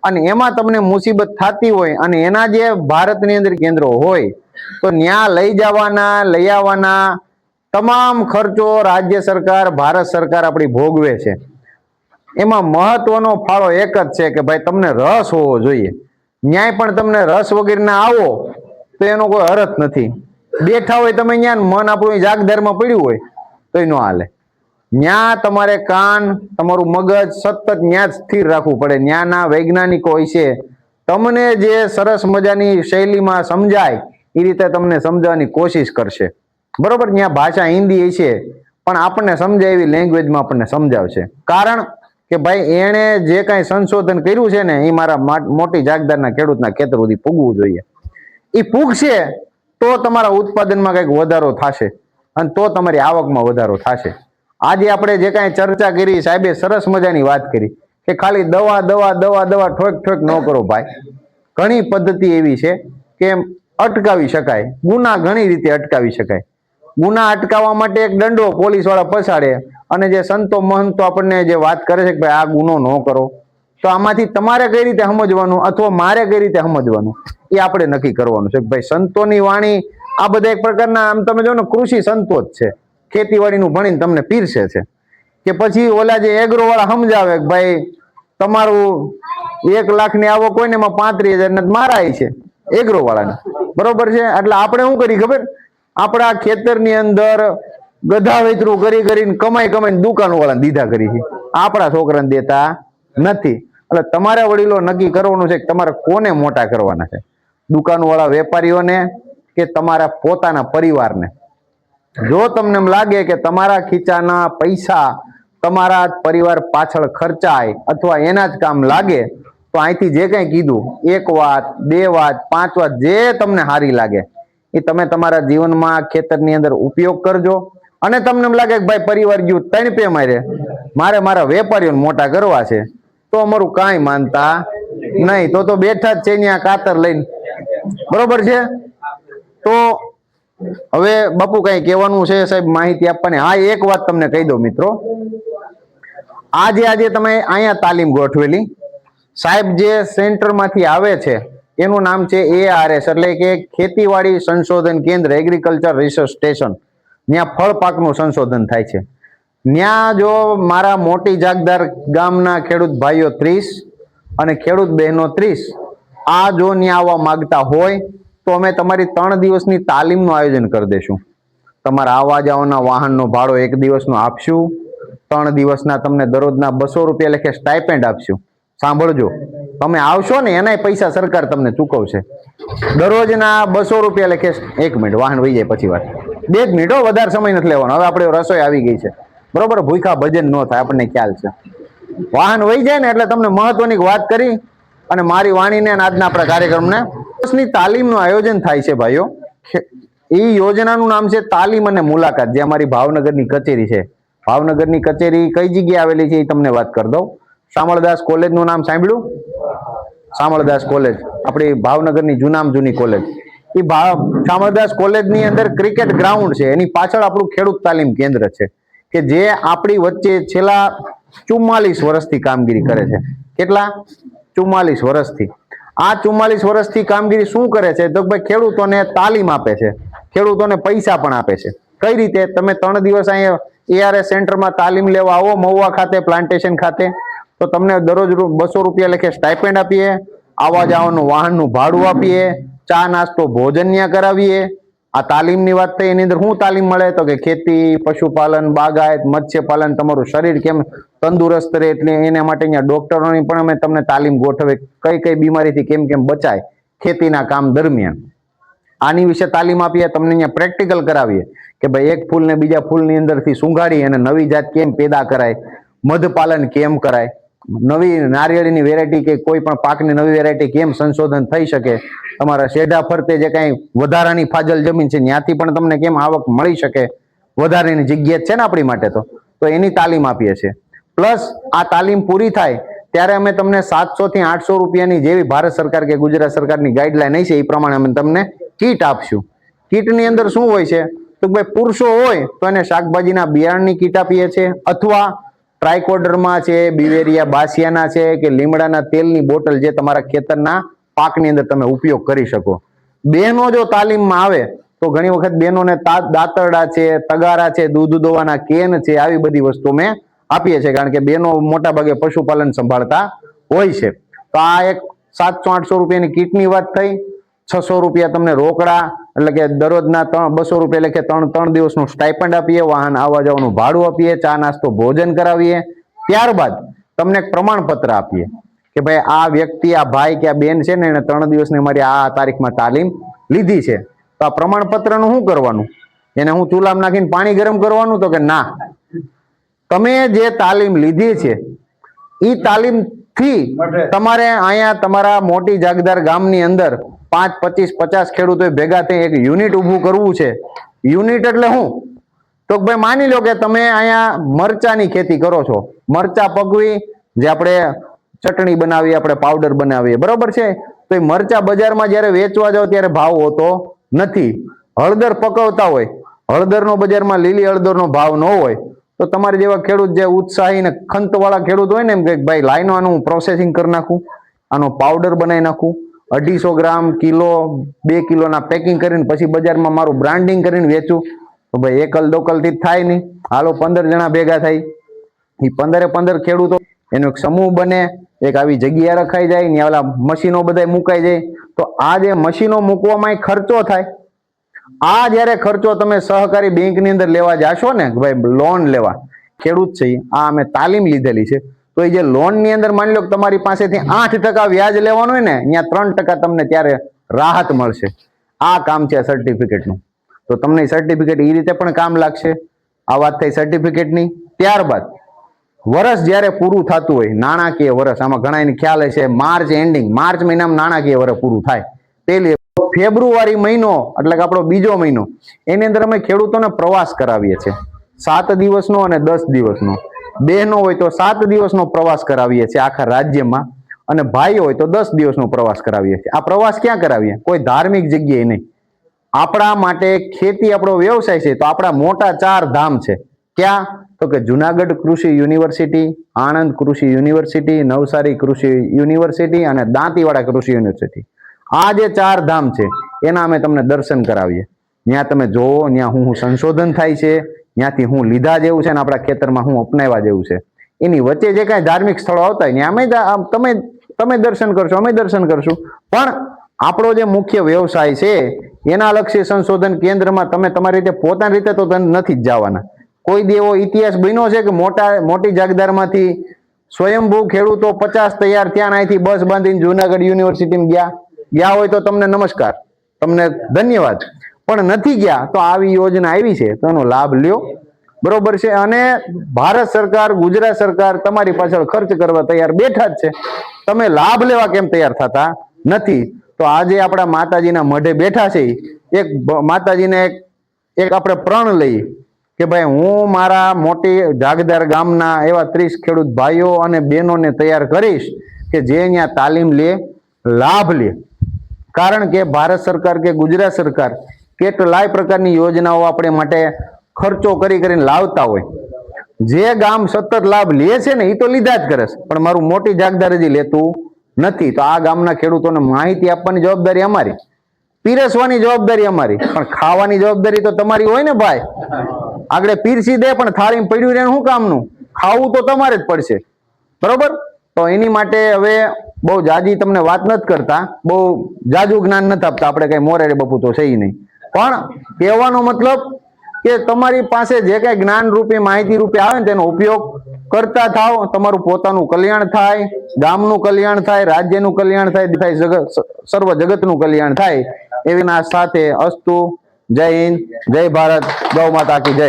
અને એમાં તમને મુસીબત થતી હોય અને એના જે ભારતની અંદર કેન્દ્રો હોય તો ત્યાં લઈ જવાના, લઈ આવવાના તમામ ખર્ચો રાજ્ય સરકાર, ભારત સરકાર આપણી ભોગવે છે. એમાં મહત્વનો ફાળો એક જ છે કે ભાઈ તમને રસ હોવો જોઈએ. ન્યાય પણ તમને રસ વગેરેના આવો તો એનો કોઈ અર્થ નથી. બેઠા હોય તમે ત્યાં મન આપણું જાગદારમાં પડ્યું હોય તો એ ન હાલે. ન્યા તમારે કાન, તમારું મગજ સતત ન્યા જ સ્થિર રાખવું પડે. ન્યાના વૈજ્ઞાનિકો હોય છે, તમને જે સરસ મજાની શૈલીમાં સમજાય એ રીતે તમને સમજાવવાની કોશિશ કરશે. બરોબર, ત્યાં ભાષા હિન્દી છે પણ આપણને સમજાય એવી લેંગ્વેજમાં આપણને સમજાવશે. કારણ કે ભાઈ એણે જે કાંઈ સંશોધન કર્યું છે ને એ મારા મોટી જાગદારના ખેડૂતના ખેતર સુધી પૂગવું જોઈએ. એ પૂગશે તો તમારા ઉત્પાદનમાં કંઈક વધારો થશે અને તો તમારી આવકમાં વધારો થશે. આજે આપણે જે કાંઈ ચર્ચા કરી, સાહેબે સરસ મજાની વાત કરી કે ખાલી દવા દવા દવા દવા ઠોક ઠોક ન કરો ભાઈ. ઘણી પદ્ધતિ એવી છે કે અટકાવી શકાય ગુના, ઘણી રીતે અટકાવી શકાય. ગુના અટકાવવા માટે એક દંડો પોલીસ વાળા પછાડે અને જે સંતો મહંતો આપણને જે વાત કરે છે કે ભાઈ આ ગુનો ન કરો, તો આમાંથી તમારે કઈ રીતે સમજવાનું અથવા મારે કઈ રીતે સમજવાનું એ આપણે નક્કી કરવાનું છે. ભાઈ સંતોની વાણી આ બધા એક પ્રકારના આમ તમે જો ને કૃષિ સંતો જ છે, ખેતીવાડીનું ભણીને તમને પીરસે છે. કે પછી ઓલા જે એગ્રો વાળા સમજાવે કે ભાઈ તમારું 1 લાખની આવક હોય ને એમાં 35,000 મારાય છે એગ્રો વાળાને, બરોબર છે. એટલે આપણે શું કરી ખબર, આપણા ખેતરની અંદર ગધા વેચરું કરી કરીને કમાઈને દુકાન વાળાને દીધા કરી છે, આપણા છોકરાને દેતા નથી. એટલે તમારા વડીલો નક્કી કરવાનું છે કે તમારે કોને મોટા કરવાના છે, દુકાન વાળા વેપારીઓને કે તમારા પોતાના પરિવારને. જો તમને એમ લાગે કે તમારા ખીચાના પૈસા તમારા પરિવાર પાછળ ખર્ચાય અથવા એના જ કામ લાગે તો અહીંથી જે કંઈ કીધું, 1 વાત 2 વાત 5 વાત જે તમને સારી લાગે એ તમે તમારા જીવનમાં ખેતરની અંદર ઉપયોગ કરજો. અને તમને એમ લાગે કે ભાઈ પરિવાર ગયું 3 પે મારે મારા વેપારીઓને મોટા કરવા છે, તો અમારું કાંઈ માનતા નહીં, તો બેઠા જ છે ત્યાં કાતર લઈને, બરોબર છે. તો હવે બાપુ કઈ કહેવાનું છે સાહેબ, માહિતી આપવાની? હા, એક વાત તમને કહી દઉં મિત્રો, આજે તમે અહીંયા તાલીમ ગોઠવેલી, સાહેબ જે સેન્ટરમાંથી આવે છે એનું નામ છે ARS, એટલે કે ખેતીવાડી સંશોધન કેન્દ્ર, એગ્રીકલ્ચર રિસર્ચ સ્ટેશન. ત્યાં ફળ પાકનું સંશોધન થાય છે. ત્યાં જો મારા મોટી જાગદાર ગામના ખેડૂત ભાઈઓ 30 અને ખેડૂત બહેનો 30 આ જો ત્યાં આવવા માંગતા હોય તો અમે તમારી 3 દિવસની તાલીમનું આયોજન કરી દઈશું. તમારા આવવા જવાના વાહનનો ભાડો 1 દિવસનો આપશું. 3 દિવસના તમને દરરોજના 200 રૂપિયા લેખે સ્ટાઇપેન્ડ આપશું. સાંભળજો, તમે આવશો ને એનાય પૈસા સરકાર તમને ચૂકવશે. દરરોજના 200 રૂપિયા લેખે. 1 મિનિટ, વાહન વહી જાય પછી વાત. 2 મિનિટો, વધારે સમય નથી લેવાનો. હવે આપણે રસોઈ આવી ગઈ છે, બરોબર, ભૂખા ભજન ન થાય, આપણને ખ્યાલ છે. વાહન વહી જાય ને એટલે તમને મહત્વની વાત કરી અને મારી વાણીને આજના આપણા કાર્યક્રમને તાલીમનું આયોજન થાય છે ભાઈઓ. એ યોજનાનું નામ છે તાલીમ અને મુલાકાત, જે અમારી ભાવનગરની કચેરી છે. ભાવનગરની કચેરી કઈ જગ્યાએ આવેલી છે એ તમને વાત કરી દઉં. શામળદાસ કોલેજનું નામ સાંભળ્યું? શામળદાસ કોલેજ આપણી ભાવનગરની જૂનામાં જૂની કોલેજ. એ શામળદાસ કોલેજની અંદર ક્રિકેટ ગ્રાઉન્ડ છે, એની પાછળ આપણું ખેડૂત તાલીમ કેન્દ્ર છે કે જે આપણી વચ્ચે છેલ્લા 44 વર્ષથી કામગીરી કરે છે. કેટલા? 44 વર્ષથી. આ 44 વર્ષથી કામગીરી શું કરે છે તો ભાઈ ખેડૂતોને તાલીમ આપે છે, ખેડૂતોને પૈસા પણ આપે છે. કઈ રીતે? તમે 3 દિવસ અહીંયા ARS સેન્ટરમાં તાલીમ લેવા આવો મહુવા ખાતે, પ્લાન્ટેશન ખાતે, તો તમને દરરોજ 200 રૂપિયા લેખે સ્ટાઇપેન્ડ આપીએ, આવવા જવાનું વાહનનું ભાડું આપીએ, ચા નાસ્તો ભોજન ત્યાં કરાવીએ. આ તાલીમની વાત થઈ, એની અંદર શું તાલીમ મળે તો કે ખેતી, પશુપાલન, બાગાયત, મત્સ્યપાલન, તમારું શરીર કેમ તંદુરસ્ત રહે એટલે એના માટે અહીંયા ડોક્ટરોની પણ અમે તમને તાલીમ ગોઠવે, કઈ કઈ બીમારીથી કેમ બચાય ખેતીના કામ દરમિયાન. આની વિશે તાલીમ આપીએ, તમને અહીંયા પ્રેક્ટિકલ કરાવીએ કે ભાઈ એક ફૂલને બીજા ફૂલની અંદરથી સુંઘાડી અને નવી જાત કેમ પેદા કરાય, મધપાલન કેમ કરાય, નવી નારિયેળીની વેરાયટી કે કોઈ પણ પાકની નવી વેરાયટી કેમ સંશોધન થઈ શકે, તમારા શેઢા ફરતે જે કાંઈ વધારાની ફાજલ જમીન છે ત્યાંથી પણ તમને કેમ આવક મળી શકે, વધારાની જગ્યા છે ને આપણી માટે, તો એની તાલીમ આપીએ છીએ. પ્લસ આ તાલીમ પૂરી થાય ત્યારે અમે તમને 700 થી 800 રૂપિયાની જેવી ભારત સરકાર કે ગુજરાત સરકારની ગાઈડલાઈન છે એ પ્રમાણે અમે તમને કીટ આપશું. કીટની અંદર શું હોય છે તો ભાઈ પુરુષો હોય તો એને શાકભાજીના બિયારણની કીટ આપીએ છીએ, અથવા ટ્રાયકોડર્મા છે, બિવેરિયા બાસિયાના છે કે લીમડાના તેલની બોટલ જે તમારા ખેતરના પાકની અંદર તમે ઉપયોગ કરી શકો. બહેનો જો તાલીમમાં આવે તો ઘણી વખત બહેનોને દાંતરડા છે, તગારા છે, દૂધ દોવાના કેન છે, આવી બધી વસ્તુ મેં આપીએ છીએ, કારણ કે બહેનો મોટા ભાગે પશુપાલન સંભાળતા હોય છે. તો આ એક 700-800 રૂપિયાની કીટની વાત થઈ. 600 રૂપિયા તમને રોકડા એટલે કે દરરોજના 200 રૂપિયા લેખે 3 દિવસનું સ્ટાઇપન્ડ આપીએ, વાહન આવવા જવાનું ભાડું આપીએ, ચા નાસ્તો ભોજન કરાવીએ. ત્યારબાદ તમને એક પ્રમાણપત્ર આપીએ કે ભાઈ આ વ્યક્તિ, આ ભાઈ કે આ બેન છે ને એને 3 દિવસની મારી આ તારીખમાં તાલીમ લીધી છે. તો આ પ્રમાણપત્રનું શું કરવાનું? એને હું ચૂલામાં નાખીને પાણી ગરમ કરવાનું? તો કે ના, તમે જે તાલીમ લીધી છે એ તાલીમ થી તમારે અહીંયા તમારા મોટી જાગદાર ગામની અંદર 5, 25, 50 ખેડૂતો ભેગા થઈ એક યુનિટ ઊભું કરવું છે. યુનિટ એટલે શું? તો ભાઈ માની લો કે તમે અહીંયા મરચાની ખેતી કરો છો, મરચા પકવી, જે આપણે ચટણી બનાવીએ, આપણે પાવડર બનાવીએ, બરોબર છે. તો એ મરચા બજારમાં જ્યારે વેચવા જાવ ત્યારે ભાવ હોતો નથી. હળદર પકવતા હોય, હળદરનો બજારમાં લીલી હળદરનો ભાવ ન હોય, તો તમારે જેવા ખેડૂત જે ઉત્સાહી ને ખંતવાળા ખેડૂત હોય ને એમ કે ભાઈ લાઈનો આનું પ્રોસેસિંગ કરી નાખું, આનો પાવડર બનાવી નાખું, 250 ગ્રામ, કિલો, 2 કિલોના પેકિંગ કરીને પછી બજારમાં મારું બ્રાન્ડિંગ કરીને વેચું. તો ભાઈ એકલ દોકલથી થાય નહીં. હાલો 15 જણા ભેગા થાય, એ 15 ખેડૂતો એનો એક સમૂહ બને, એક આવી જગ્યા રખાઈ જાય ને ઓલા મશીનો બધા મુકાઈ જાય. તો આ જે મશીનો મૂકવામાં ખર્ચો થાય, આ જયારે ખર્ચો તમે સહકારી બેંકની અંદર લેવા જાશો ને, ભાઈ લોન લેવા, ખેડૂત છે આ અમે તાલીમ લીધેલી છે, તો એ જે લોન ની અંદર માની લો કે તમારી પાસેથી 8% વ્યાજ લેવાનું હોય ને, અહીંયા 3% તમને ત્યારે રાહત મળશે. આ કામ છે સર્ટિફિકેટનું. તો તમને સર્ટિફિકેટ એ રીતે પણ કામ લાગશે. આ વાત થઈ સર્ટિફિકેટની. ત્યારબાદ વર્ષ જ્યારે પૂરું થતું હોય, નાણાકીય વર્ષ, આમાં ઘણા એને ખ્યાલ હશે, માર્ચ એન્ડિંગ, માર્ચ મહિનામાં નાણાકીય વર્ષ પૂરું થાય. પેલી ફેબ્રુઆરી મહિનો એટલે કે આપણો બીજો મહિનો, એની અંદર અમે ખેડૂતોને પ્રવાસ કરાવીએ છીએ. 7 દિવસનો અને 10 દિવસનો. બહેનો હોય તો 7 દિવસનો પ્રવાસ કરાવીએ છીએ આખા રાજ્યમાં, અને ભાઈ હોય તો 10 દિવસનો પ્રવાસ કરાવીએ છીએ. આ પ્રવાસ ક્યાં કરાવીએ? કોઈ ધાર્મિક જગ્યાએ નહીં. આપણા માટે ખેતી આપણો વ્યવસાય છે, તો આપણા મોટા 4 ધામ છે. ક્યાં? તો કે જુનાગઢ કૃષિ યુનિવર્સિટી, આણંદ કૃષિ યુનિવર્સિટી, નવસારી કૃષિ યુનિવર્સિટી અને દાંતીવાડા કૃષિ યુનિવર્સિટી. આ જે 4 ધામ છે એના અમે તમને દર્શન કરાવીએ. ત્યાં તમે જોવો, ત્યાં હું સંશોધન થાય છે, ત્યાંથી હું લીધા જેવું છે ને આપણા ખેતરમાં હું અપનાવ્યા જેવું છે. એની વચ્ચે જે કાંઈ ધાર્મિક સ્થળો આવતા હોય ત્યાં તમે દર્શન કરશો, અમે દર્શન કરશું. પણ આપણો જે મુખ્ય વ્યવસાય છે એના લક્ષી સંશોધન કેન્દ્રમાં તમે તમારી રીતે પોતાની રીતે તો નથી જ જવાના. કોઈ દેવો ઇતિહાસ બન્યો છે કે મોટી જાગદારમાંથી સ્વયંભૂ ખેડૂતો 50 તૈયાર થયા, અહીંથી બસ બાંધીને જુનાગઢ યુનિવર્સિટીમાં ગયા હોય તો તમને નમસ્કાર, તમને ધન્યવાદ. પણ નથી ગયા તો આવી યોજના આવી છે તો એનો લાભ લ્યો, બરોબર છે. અને ભારત સરકાર, ગુજરાત સરકાર તમારી પાછળ ખર્ચ કરવા તૈયાર બેઠા જ છે, તમે લાભ લેવા કેમ તૈયાર થતા નથી? તો આજે આપણા માતાજીના મઢે બેઠા છે, એક માતાજીને એક આપણે પ્રણ લઈએ કે ભાઈ હું મારા મોટી જાગદાર ગામના એવા 30 ખેડૂત ભાઈઓ અને બહેનોને તૈયાર કરીશ કે જે અહીંયા તાલીમ લે, લાભ લે. કારણ કે ભારત સરકાર કે ગુજરાત સરકાર કેટલાય પ્રકારની યોજનાઓ આપણે માટે ખર્ચો કરીને લાવતા હોય. જે ગામ સતત લાભ લે છે ને એ તો લીધા જ કરે છે, પણ મારું મોટી જાગદાર હજી લેતું નથી. તો આ ગામના ખેડૂતોને માહિતી આપવાની જવાબદારી અમારી, પીરસવાની જવાબદારી અમારી, પણ ખાવાની જવાબદારી તો તમારી હોય ને ભાઈ. આગળ પીરસી દે પણ થાળીમાં પડ્યું રહે શું કામનું? ખાવું તો તમારે જ પડશે, બરોબર. તો એની માટે હવે બહુ જાજી તમને વાત નથી કરતા, બહુ જાજુ જ્ઞાન નથી આપતા, આપણે કઈ મોરેરે બપુ તો છે નહીં. પણ કહેવાનો મતલબ કે તમારી પાસે જે કઈ જ્ઞાન રૂપી, માહિતી રૂપી આવે ને તેનો ઉપયોગ કરતા થાવ. તમારું પોતાનું કલ્યાણ થાય, ગામનું કલ્યાણ થાય, રાજ્યનું કલ્યાણ થાય, સર્વ જગતનું કલ્યાણ થાય. એવી સાથે અસ્તુ. જય હિન્દ, જય ભારત, ગૌ માતા કી જય.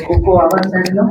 ખૂબ ખૂબ આભાર સાહેબનો.